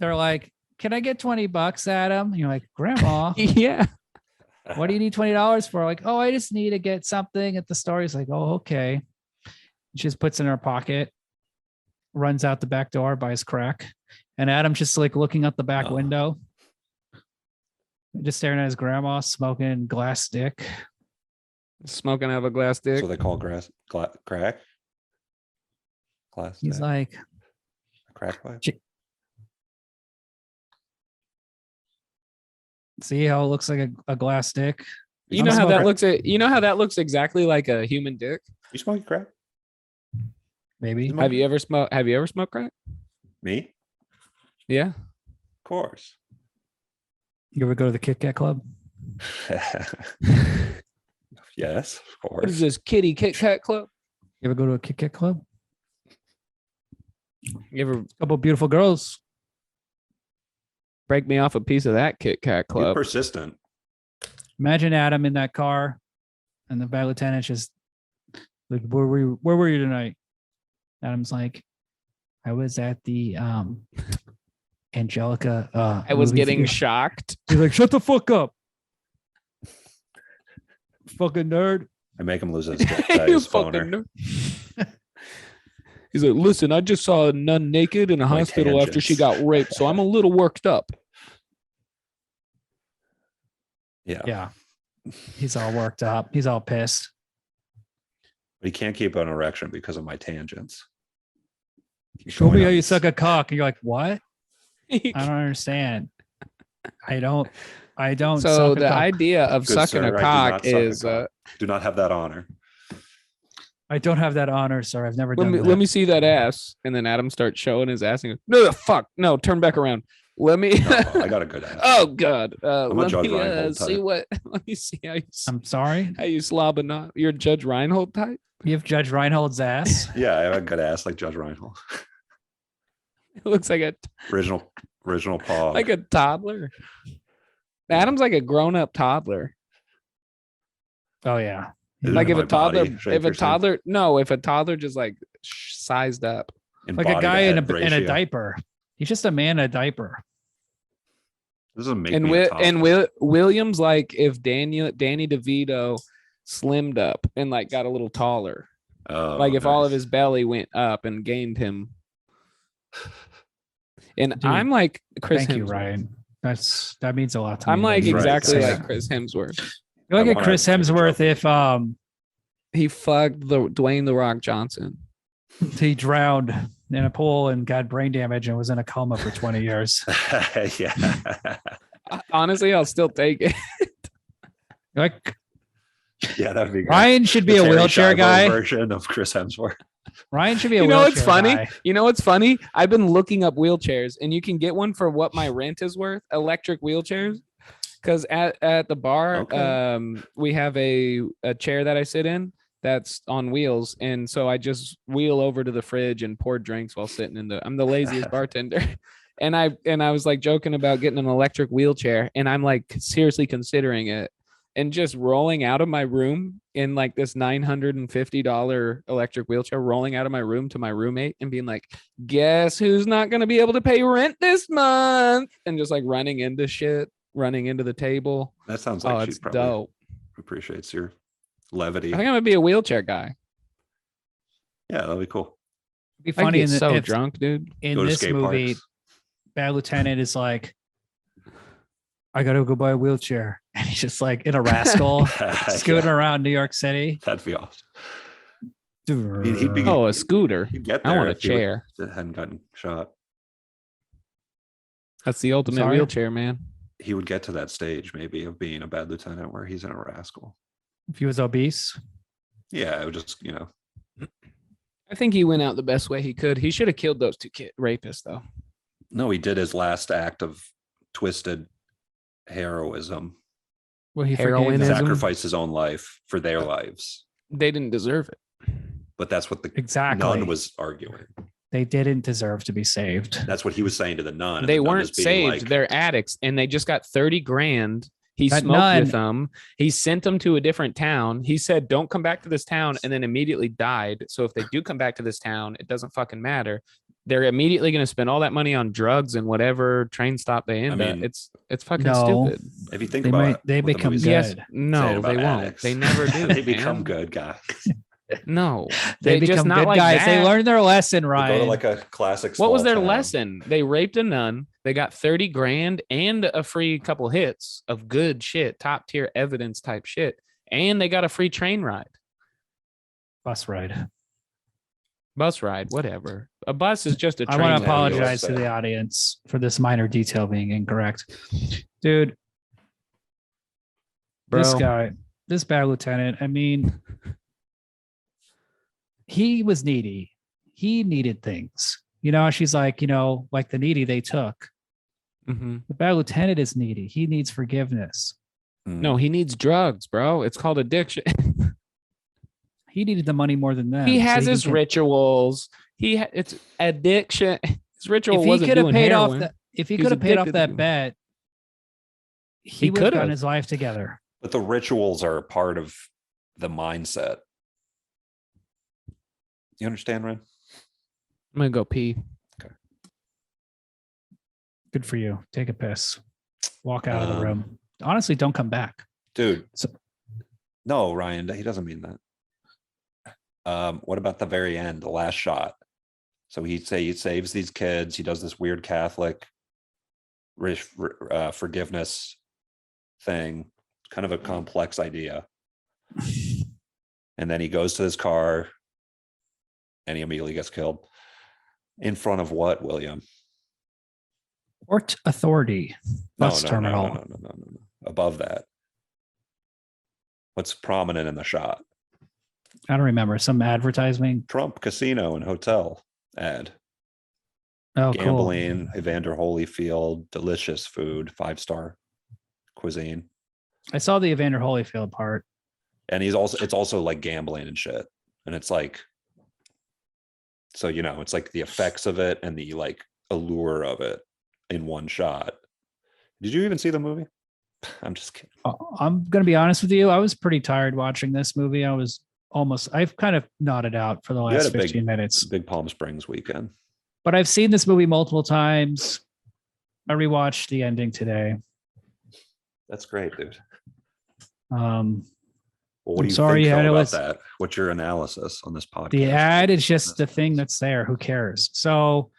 they're like, can I get $20, Adam? And you're like, Grandma, Yeah. what do you need $20 for? Like, oh, I just need to get something at the store. He's like, oh, okay. She just puts it in her pocket, runs out the back door, buys crack. And Adam's just like looking out the back window, just staring at his grandma smoking glass dick. Smoking out of a glass dick. So they call crack. Glass. He's dick. like, A crack pipe. see how it looks like a glass dick? You I'm know a how that smoker. looks. You know how that looks exactly like a human dick. You smoking crack? Maybe. Smoke- Have you ever smoked crack? Me? Yeah. Of course. You ever go to the Kit Kat Club? Yes, of What is course. this kitty Kit Kat club? You ever go to a Kit Kat Club? You ever Couple beautiful girls. break me off a piece of that Kit Kat You're club? persistent. Imagine Adam in that car, and the bad lieutenant just like, where were you tonight? Adam's like, I was at the Angelica. I was movie getting theater." shocked. He's like, shut the fuck up, fucking nerd. I make him lose his, You his fucking phoner. nerd. He's like, listen, I just saw a nun naked in a My hospital after she tangents. got raped, so I'm a little worked up. Yeah. Yeah, he's all worked up. He's all pissed. But he can't keep an erection because of my tangents. Keep Show me going how on you these- suck a cock. And you're like, what? I don't understand. I don't. So suck a the cock. idea of Good sucking sir, I a do cock not suck a is cock. Do not have that honor. I don't have that honor, sir. I've never let done me that. let me see that ass. And then Adam starts showing his ass and goes, no, fuck, no, turn back around. Let me No, I got a good ass. oh god. I'm a Let Judge me Reinhold see type. what let me see I'm sorry. how you slob a knot. You're Judge Reinhold type? You have Judge Reinhold's ass. Yeah, I have a good ass like Judge Reinhold. It looks like Original paw. like a toddler. Adam's like a grown-up toddler. Oh yeah. Like if a toddler, if a toddler just like sized up. Like a guy in a diaper. He's just a man in a diaper. This doesn't make And me a toddler. Williams like if Danny DeVito slimmed up and like got a little taller. Oh, Like if all of nice. his belly went up and gained him. And Dude, I'm like Chris Thank Hemsworth. you, Ryan. That means a lot to me. I'm like That's right. exactly Yeah. like Chris Hemsworth. You're like I a wanna Chris take a Hemsworth joke. if He fucked the Dwayne the Rock Johnson. he drowned in a pool and got brain damage and was in a coma for 20 years. Yeah. Honestly, I'll still take it. Like Yeah, that would be great. Ryan should be The a Terry wheelchair Schiavo guy. version of Chris Hemsworth. Ryan should be a You know wheelchair what's funny? guy. You know what's funny? I've been looking up wheelchairs, and you can get one for what my rent is worth. Electric wheelchairs, because at the bar, Okay. we have a chair that I sit in that's on wheels, and so I just wheel over to the fridge and pour drinks while sitting in the. I'm the laziest bartender, and I was like joking about getting an electric wheelchair, and I'm like seriously considering it. And just rolling out of my room in like this $950 electric wheelchair, rolling out of my room to my roommate and being like, guess who's not going to be able to pay rent this month? And just like running into shit, running into the table. That sounds like Oh, she it's probably dope. appreciates your levity. I think I'm going to be a wheelchair guy. Yeah, that'll be cool. It'd be I funny get in, so if drunk, dude. in Go to this skate movie, parks. Bad Lieutenant is like, I gotta go buy a wheelchair. And he's just like in a rascal scooting Yeah, around New York City. that'd be awesome. He'd be- Oh, a scooter. He'd get I there want a if he would- chair. hadn't gotten shot. That's the ultimate Sorry? wheelchair, man. He would get to that stage maybe of being a bad lieutenant where he's in a rascal. If he was obese. Yeah, it would just, I think he went out the best way he could. He should have killed those two rapists, though. no, he did his last act of twisted heroism. Well, he Heroin forgave is- them. Sacrificed his own life for their lives. They didn't deserve it. But that's what the Exactly. nun was arguing. They didn't deserve to be saved. That's what he was saying to the nun. and They the nun weren't is being saved. like, They're addicts, and they just got 30 grand. He That smoked nun- with them. He sent them to a different town. He said, "Don't come back to this town," and then immediately died. So if they do come back to this town, it doesn't fucking matter. They're immediately going to spend all that money on drugs and whatever train stop they end mean, at. It's fucking No. stupid. if you think They about might- it, they what the become movie's good. Yes, saying no, about they won't. addicts, They never do. they become man. good guys. No, They just become not good like guys. They that. learned their lesson, They go Ryan. to like a classic. What was small their town. lesson? They raped a nun. They got 30 grand and a free couple hits of good shit, top tier evidence type shit. And they got a free train ride, Bus ride. bus ride, whatever. A bus is just a I train. want to ride. apologize to USA. the audience for this minor detail being incorrect. Dude, this Bro. guy, this bad lieutenant, I mean, he was needy. He needed things. You know, she's like, you know, like the needy they took. Mhm. The bad lieutenant is needy. He needs forgiveness. No, he needs drugs, bro. It's called addiction. He needed the money more than them. He so has can his get- rituals. It's addiction. His ritual If he wasn't could have doing paid heroin. off if he He was could have paid off addicted to that doing- bet, He would have gotten could've. his life together. But the rituals are a part of the mindset. You understand, Ryan? I'm gonna go pee. Good for you. Take a piss. Walk out of the Um, room. Honestly, don't come back. Dude. So- No, Ryan, he doesn't mean that. What about the very end, the last shot? So he saves these kids. He does this weird Catholic forgiveness thing, kind of a complex idea. And then he goes to his car and he immediately gets killed. In front of what, William? Port Authority bus terminal. No. Above that. What's prominent in the shot? I don't remember. Some advertising. Trump Casino and Hotel ad. Oh, Gambling, Evander Holyfield, delicious food, 5-star cuisine. cool. I saw the Evander Holyfield part. And it's also like gambling and shit. And it's like, so, you know, it's like the effects of it and the like allure of it in one shot. Did you even see the movie? I'm just kidding. I'm going to be honest with you. I was pretty tired watching this movie. I've kind of nodded out for the You had last a big- 15 minutes, Big Palm Springs weekend. but I've seen this movie multiple times. I rewatched the ending today. That's great, dude. Um, Well, what I'm do you sorry think you had though, to about listen- that? What's your analysis on this podcast? the ad is just the thing that's there. Who cares? So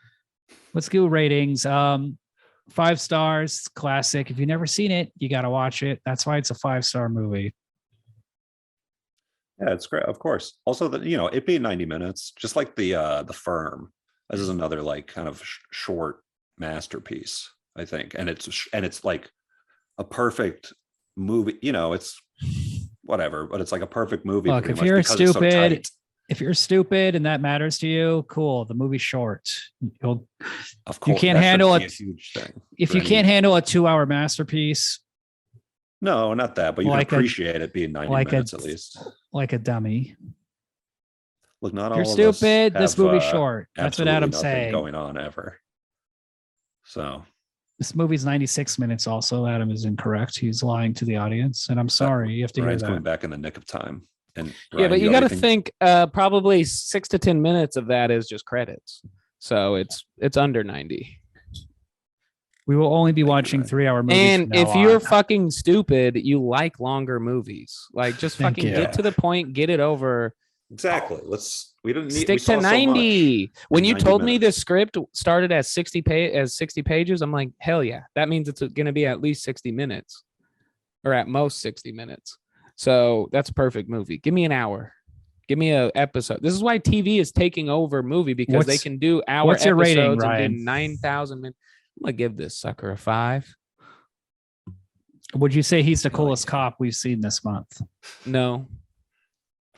let's do ratings. 5 stars, classic. If you've never seen it, you got to watch it. That's why it's a 5-star movie. Yeah, it's great. Of course. Also, it being 90 minutes, just like the Firm. This is another like kind of short masterpiece, I think, and it's like a perfect movie. You know, it's whatever, but it's like a perfect movie. Look, pretty if much you're because it's so stupid, tight. if you're stupid and that matters to you, cool. The movie's short. Of course, can't that handle should be it. a huge thing. If for you any- can't handle a 2-hour masterpiece no, not that, but you like can a- appreciate it being 90 like a- minutes at least. like a dummy, Look, not if all you're of us stupid, this have, movie's short. That's what absolutely Adam's nothing saying. going on ever. So This movie's 96 minutes. Also, Adam is incorrect. He's lying to the audience, and I'm sorry. You have to Ryan's hear coming that. back in the nick of time. And Yeah, Ryan, but you have got to anything- think probably 6 to 10 minutes of that is just credits. So it's under 90. We will only be Thank you, watching Ryan. 3-hour movies. And from if now you're on. fucking stupid, you like longer movies. Like just Thank fucking you. get to the point, get it over. Exactly. We didn't need Stick we saw to so 90. much When in you 90 told me the minutes. script started as 60 pages, I'm like, hell yeah. That means it's going to be at least 60 minutes or at most 60 minutes. So that's a perfect movie. Give me an hour. Give me an episode. This is why TV is taking over movie because they What's- can do hour what's your episodes rating, and do Ryan? 9,000 minutes. I'm going to give this sucker a 5. Would you say he's the coolest cop we've seen this month? No.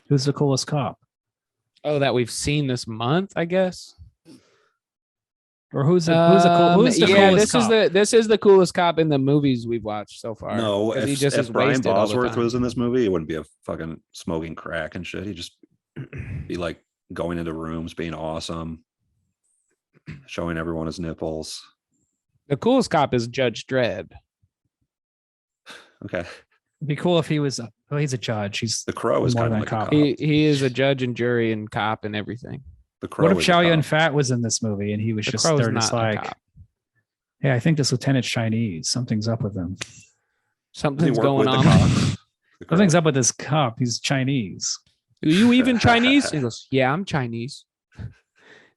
Who's the coolest cop? Oh, that we've seen this month, I guess. Or who's the coolest cop? This is the coolest cop in the movies we've watched so far. No, 'Cause if, he just if is Brian wasted all the Bosworth time. was in this movie, it wouldn't be a fucking smoking crack and shit. He'd just be like going into rooms, being awesome, showing everyone his nipples. The coolest cop is Judge Dredd. Okay. It'd be cool if he was. Well, he's a judge. He's The Crow is More kind of than like a a cop. cop. He is a judge and jury and cop and everything. The Crow what if is a Chow Yun cop. Fat was in this movie and he was The just Crow is there, just not a like, cop. hey, I think this lieutenant's Chinese. Something's up with him. Does he Something's work going with the on. cops? The Crow? Something's up with this cop. He's Chinese. Are you even Chinese? He goes, yeah, I'm Chinese.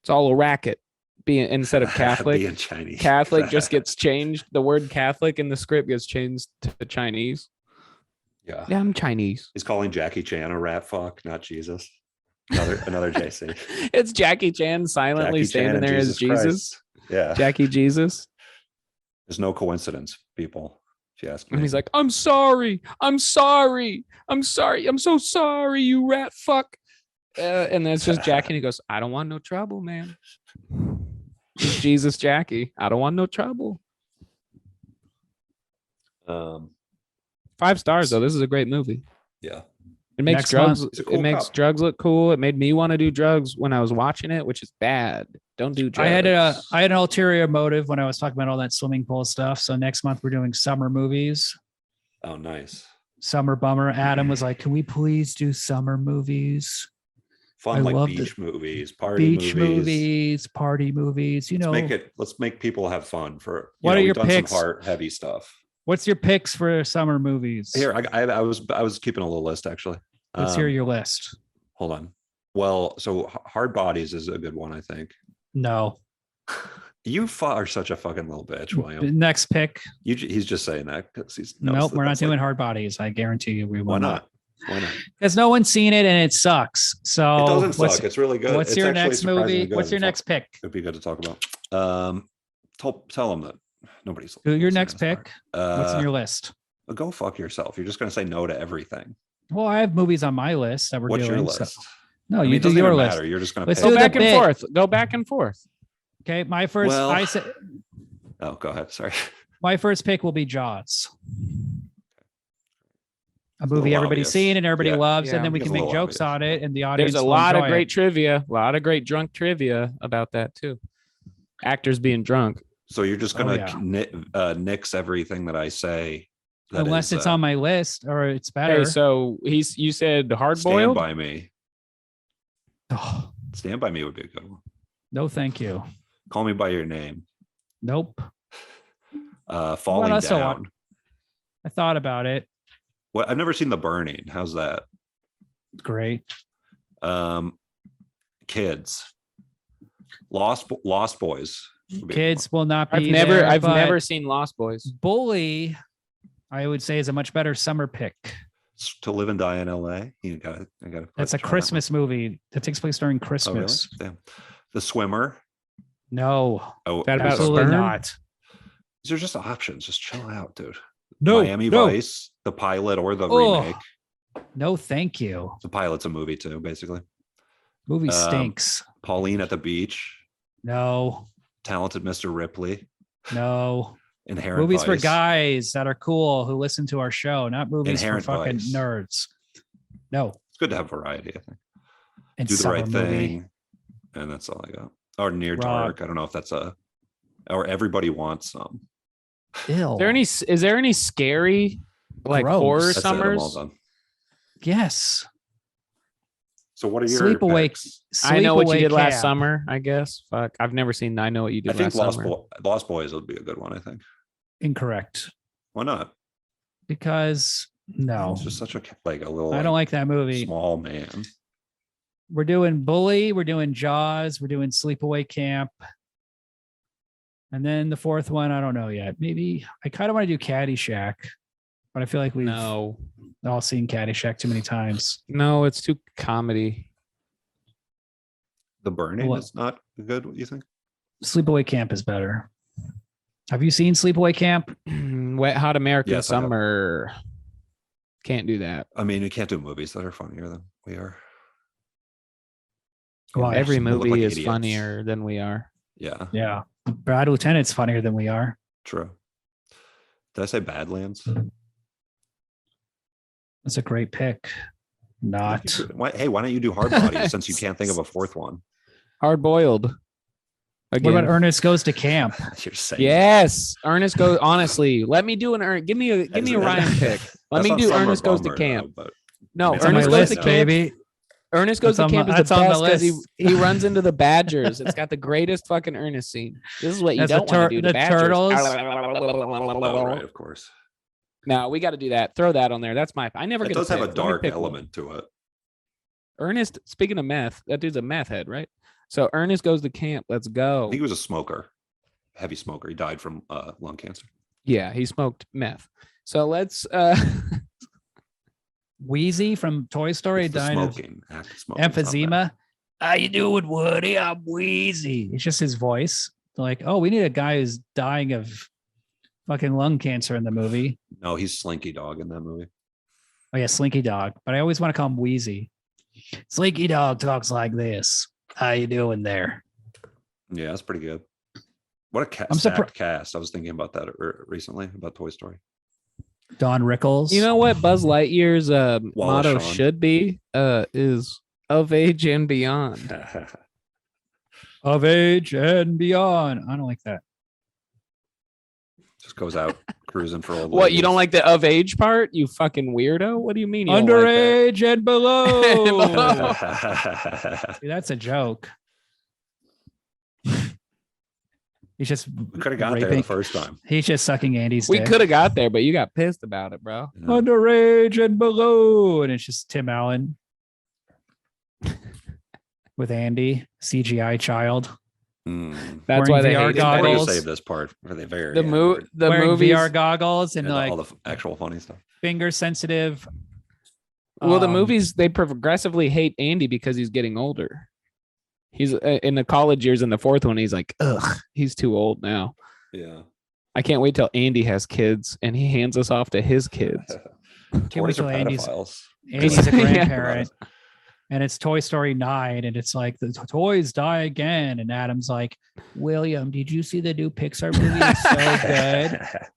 It's all a racket. Being instead of Catholic, Being Chinese. Catholic just gets changed. The word Catholic in the script gets changed to Chinese. Yeah. Yeah, I'm Chinese. He's calling Jackie Chan a rat fuck, not Jesus. Another JC. It's Jackie Chan silently Jackie standing Chan and there as Jesus. Christ. Yeah. Jackie Jesus. There's no coincidence, people. If you ask me. And he's like, I'm sorry. I'm sorry. I'm sorry. I'm so sorry, you rat fuck. And then it's just Jackie. And he goes, I don't want no trouble, man. It's Jesus Jackie. I don't want no trouble. 5 stars, though. This is a great movie. Yeah. It makes Next drugs. month. He's a cool It makes cop. drugs look cool. It made me want to do drugs when I was watching it, which is bad. Don't do drugs. I had an ulterior motive when I was talking about all that swimming pool stuff. So next month we're doing summer movies. Oh, nice. Summer bummer. Adam was like, "Can we please do summer movies? Fun, I like love beach movies, party Beach movies. movies, party movies. You know, Let's make people have fun for What are we've your done picks? some heart heavy stuff. what's your picks for summer movies? Here, I was keeping a little list actually. Let's hear your list. Hold on. Well, so Hard Bodies is a good one, I think. No. You are such a fucking little bitch, William. Next pick. He's just saying that because he's knows Nope, that we're not that's doing like- hard bodies. I guarantee you we will Why not? Why not? Because no one's seen it and it sucks. So It doesn't what's, suck. It's really good. what's It's your actually next surprisingly movie? good. What's your next pick? It'd be good to talk about. Tell them that nobody's. Who your listening next this far. pick? What's in your list? Go fuck yourself. You're just gonna say no to everything. Well, I have movies on my list that we're What's doing. your so- list? No, I mean, you it do doesn't your even list. matter. You're just gonna Let's pick. do Go the back and bit. forth. Go back and forth. Okay, my first. Well- I said Oh, go ahead. Sorry. my first pick will be Jaws. A little movie everybody's obvious. seen and everybody Yeah. loves, Yeah, and then we it's can a make little jokes obvious. on it, and the audience. There's a will lot of enjoy great it. trivia, a lot of great drunk trivia about that too. Actors being drunk. So you're just Oh, gonna yeah. nix everything that I say. that Unless is, it's on my list or it's better. Okay, so you said hard Stand boiled. by Me. Oh, Stand by Me would be a good one. no, thank you. Call Me by Your Name. Nope. Falling else I want? Down. I thought about it. What? I've never seen The Burning. How's that? Great. Kids. Lost Boys. would be a good Kids will not be. I've there, never but seen Lost Boys. Bully, I would say, is a much better summer pick. one. To Live and Die in L.A. I got to. That's a Christmas movie that takes place during Oh, really? Christmas. Damn. The Swimmer. No, Oh, That about absolutely sperm? not. these are just options. Just chill out, dude. No, Miami no. Vice, the pilot or the Oh. remake. No, thank you. The pilot's a movie too, basically. Movie Um, stinks. Pauline at the Beach, No, Talented Mr. Ripley, no. Inherent Movies for Vice. guys that are cool who listen to our show, not movies Inherent for fucking Vice. nerds. No, It's good to have variety, I think. and Do the summer Right movie. Thing, and that's all I got. Or Near Rob. Dark. I don't know if that's or Everybody Wants Some. Ill. Is there any scary like Gross. horror That's it, I'm all summers? done. Yes. So what are your Sleepaway. picks? I know what you Sleepaway did last Camp. summer. I guess. Fuck, I've never seen. I know what you I did think last summer. Lost Boys would be a good one, I think. Incorrect. Why not? Because no, It's just such a little I don't like that movie. small man. We're doing Bully, we're doing Jaws, we're doing Sleepaway Camp. And then the fourth one, I don't know yet. Maybe I kind of want to do Caddyshack, but I feel like we've No, all seen Caddyshack too many times. no, it's too comedy. The Burning What? is not good, what you think? Sleepaway Camp is better. Have you seen Sleepaway Camp? Wet Hot American Yes, I have. Summer. Can't do that. I mean, we can't do movies that are funnier than we are. Why? Every We'll look movie like is idiots. funnier than we are. Yeah, Yeah. Brad Lieutenant's funnier than we are. true. Did I say Badlands? That's a great pick. Not. Hey, why don't you do Hard Bodies since you can't think of a fourth one? Hard boiled. What Again. about Ernest Goes to Camp? You're saying Yes, Ernest goes. Honestly, let me do an Give me a Ryan pick. Let That's me not do summer Ernest Goes to bummer, Camp. though, but No, It's on my Ernest Goes list to now. Camp. baby. Ernest Goes That's to on Camp my- is that's the on the best because list. he runs into the Badgers. It's got the greatest fucking Ernest scene. This is what you That's the don't want to do. the Badgers. turtles. oh, right, of course. No, we got to do that. Throw that on there. That's my. I never It get. does a have a pick. Let me dark pick one. element to it. Ernest, speaking of meth, that dude's a meth head, right? So Ernest goes to camp. Let's go. He was a smoker, heavy smoker. He died from lung cancer. Yeah, he smoked meth. So let's Wheezy from Toy Story It's the died of smoking, active smoking. It's not emphysema. How you doing, Woody? I'm Wheezy. It's just his voice. They're like, oh, we need a guy who's dying of fucking lung cancer in the movie. bad. No, he's Slinky Dog in that movie. Oh yeah, Slinky Dog. But I always want to call him Wheezy. Slinky Dog talks like this. How you doing there? Yeah, that's pretty good. What a I'm stacked cast. I was thinking about that recently about Toy Story. Don Rickles. You know what Buzz Lightyear's motto Shawn. should be is of age and beyond. Of age and beyond. I don't like that. Just goes out cruising for old. What, you don't ladies. like the of age part? You fucking weirdo. What do you mean? You don't like Underage and below. Below. See, that's a joke. He's just We could have got there raping- the first time. He's just sucking Andy's We dick. could have got there, but you got pissed about it, bro. You know? Underage and below. And it's just Tim Allen with Andy, CGI child. Mm. That's Wearing why they VR hate Why do you goggles. save this part for the very the end, movie. The wearing movies. VR goggles and and like all the actual funny stuff. finger sensitive. Well, the um, movies they progressively hate Andy because he's getting older. He's in the college years. In the fourth one, he's like, ugh, he's too old now. Yeah. I can't wait till Andy has kids and he hands us off to his kids. Can't wait Toys are till Andy's pedophiles. Andy's a Yeah. grandparent. And it's Toy Story 9, and it's like the toys die again. And Adam's like, William, did you see the new Pixar movie? It's so good.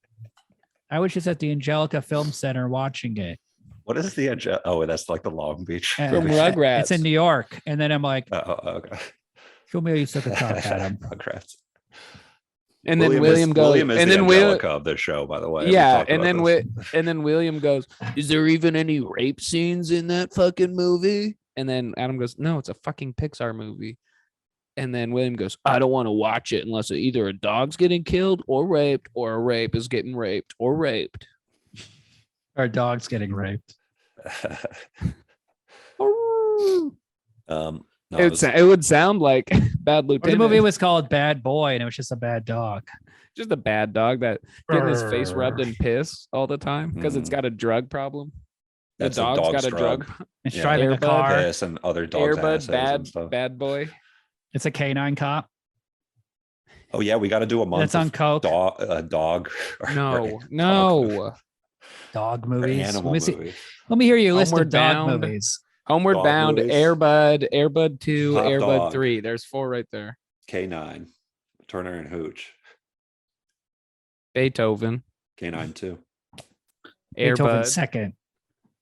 I was just at the Angelica Film Center watching it. What is the oh, that's like the Long Beach. And From Rugrats. It's in New York. And then I'm like, Okay. show me how you suck a cock, Adam. Rugrats. And then William goes, William is and the then Will, Angelica of the show, by the way. We yeah, talked and about then this. and then William goes, is there even any rape scenes in that fucking movie? And then Adam goes, no, it's a fucking Pixar movie. And then William goes, I don't want to watch it unless either a dog's getting killed or raped, or a rape is getting raped or raped. Our dog's getting raped. No, It would sound like Bad Or the Lieutenant. movie was called Bad Boy, and it was just a bad dog. Just a bad dog that getting his face rubbed in piss all the time because it's Mm. got a drug problem. The That's a dog's dog's got a drug. It's Yeah. driving a Airbud, car. This and other dogs' Airbud, asses and stuff. bad boy. It's a canine cop. Oh yeah, we got to do a month. That's on of coke. dog. No, or no. Dog or movies. animal Let me, see. movie. Let me hear your list of Homeward dog Bound. movies. Homeward Dog Bound, movies. Airbud 2, Hot Airbud Dog. 3. There's 4 right there. K9, Turner and Hooch, Beethoven, K9 2. Beethoven Airbud. second.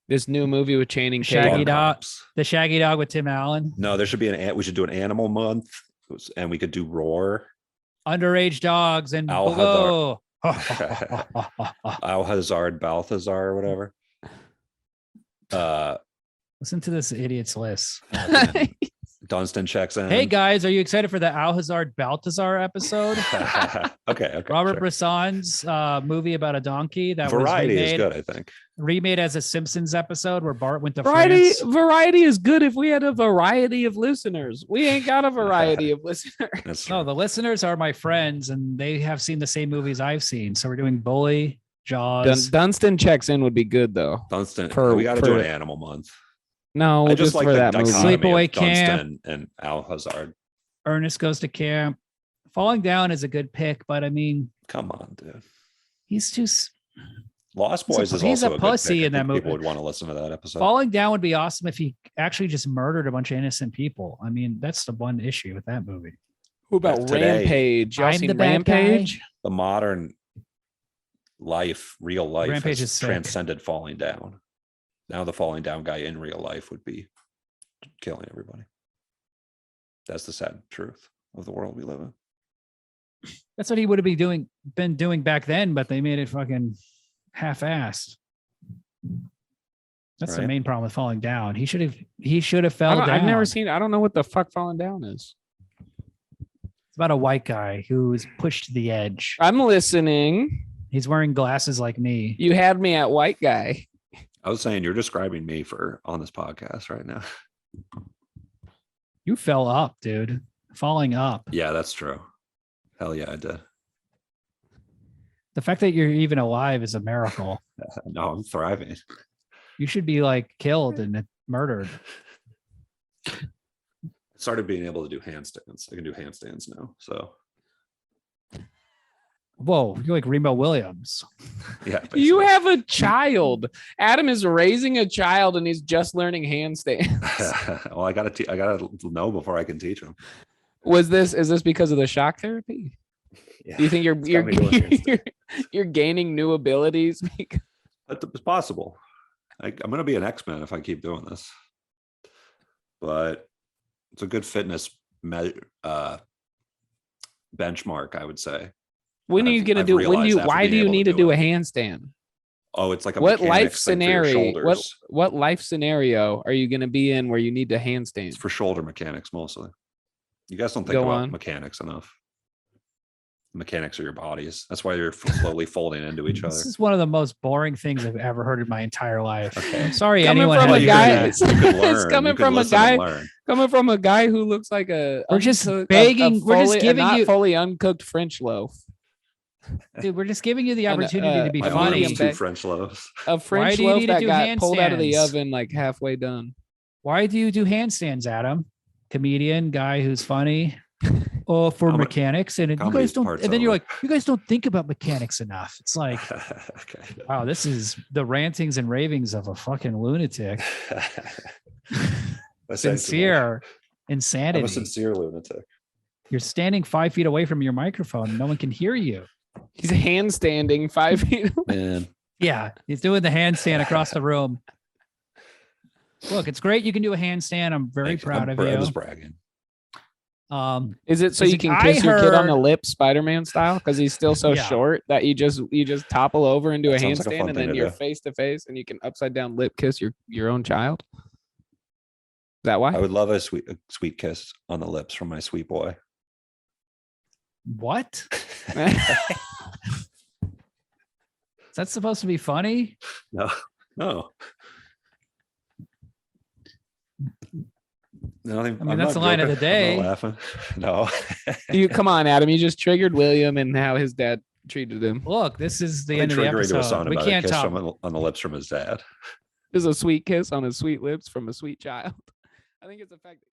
This new movie with Channing Shaggy Tatum. Dog. Cops. The Shaggy Dog with Tim Allen. No, there should be we should do an animal month, and we could do Roar, Underage dogs and Al below. Alhazard, Balthazar, or whatever. Listen to this idiot's list. Dunstan checks in. Hey guys, are you excited for the Alhazard Balthazar episode? okay. Robert sure. Bresson's movie about a donkey that Variety was is remade, good, I think. remade as a Simpsons episode where Bart went to Variety, France. variety is good if we had a variety of listeners. We ain't got a variety of listeners. That's No, true. the listeners are my friends and they have seen the same movies I've seen. So we're doing Bully, Jaws. Dunstan checks in would be good though. Dunstan. for- We got to for- do an animal month. No, I just just like for the that movie. dichotomy Sleepaway of Camp. Dunstan and Alhazard. Ernest Goes to Camp. Falling Down is a good pick, but I mean, Come on, dude. he's too. Lost He's a- Boys is he's a also a good pussy pick. I in that think movie. People would want to listen to that episode. Falling Down would be awesome if he actually just murdered a bunch of innocent people. I mean, that's the one issue with that movie. Who about Today. Rampage? Y'all I'm seen the bad guy. Rampage? The modern life, real life, Rampage has is sick. transcended falling down. Now the falling down guy in real life would be killing everybody. That's the sad truth of the world we live in. That's what he would have been doing back then, but they made it fucking half-assed. That's the Right. main problem with Falling Down. He should have fell down. I've never seen. I don't know what the fuck Falling Down is. It's about a white guy who's pushed to the edge. I'm listening. He's wearing glasses like me. You had me at white guy. I was saying you're describing me for on this podcast right now. You fell up, dude. Falling up. Yeah, that's true. Hell yeah, I did. The fact that you're even alive is a miracle. No, I'm thriving. You should be like killed and murdered. I started being able to do handstands. I can do handstands now. So Whoa, you're like Remo Williams. yeah. You basically. have a child. Adam is raising a child and he's just learning handstands. Well, I gotta know before I can teach him. Is this because of the shock therapy? Yeah. Do you think It's got me doing handstands. you're gaining new abilities? It's possible. I'm gonna be an X-Men if I keep doing this. But it's a good fitness benchmark, I would say. When are you gonna do? Why do you need to do a handstand? Oh, it's like a What life mechanics thing for your scenario? shoulders. What life scenario are you gonna be in where you need to handstand? It's for shoulder mechanics mostly. You guys don't think Go about on. mechanics enough. Mechanics are your bodies. That's why you're slowly folding into each other. This is one of the most boring things I've ever heard in my entire life. Okay. I'm sorry, Coming anyone from had a to guy- hear that. It's You could learn. coming You could from a listen and guy- learn. Coming from a guy who looks like a We're just uncooked- begging- we're just giving not you- fully uncooked French loaf. Dude, we're just giving you the And, opportunity to be My funny. arms, funny. two French loaves. A French do you loaf need to that do got pulled out of the handstands? oven like halfway done. Why do you do handstands, Adam? Comedian, guy who's funny. Oh, for Comedy- mechanics, and you comedy's guys don't. part's And then you're over. like, you guys don't think about mechanics enough. It's like, Okay. wow, this is the rantings and ravings of a fucking lunatic. Sincere I'm insanity. a sincere lunatic. You're standing 5 feet away from your microphone. No one can hear you. He's handstanding 5 feet away. Man, Yeah, he's doing the handstand across the room. Look, it's great. You can do a handstand. I'm very proud of I was you. bragging. Is it so you Listen, can I kiss your kid on heard- the lips, Spider-Man style, because he's still so Yeah. short that you just topple over and do a That sounds like a handstand, fun and thing then to you're do. face to face, and you can upside down lip kiss your own child. Is that why? I would love a sweet kiss on the lips from my sweet boy. What? Is that supposed to be funny? No. No, I mean, that's the line of the day. I'm not laughing. No. You come on, Adam. You just triggered William and how his dad treated him. Look, this is the I've end been of the triggering to a song episode. We about a can't kiss talk. on the lips from his dad. There's a sweet kiss on his sweet lips from a sweet child. I think it's the fact that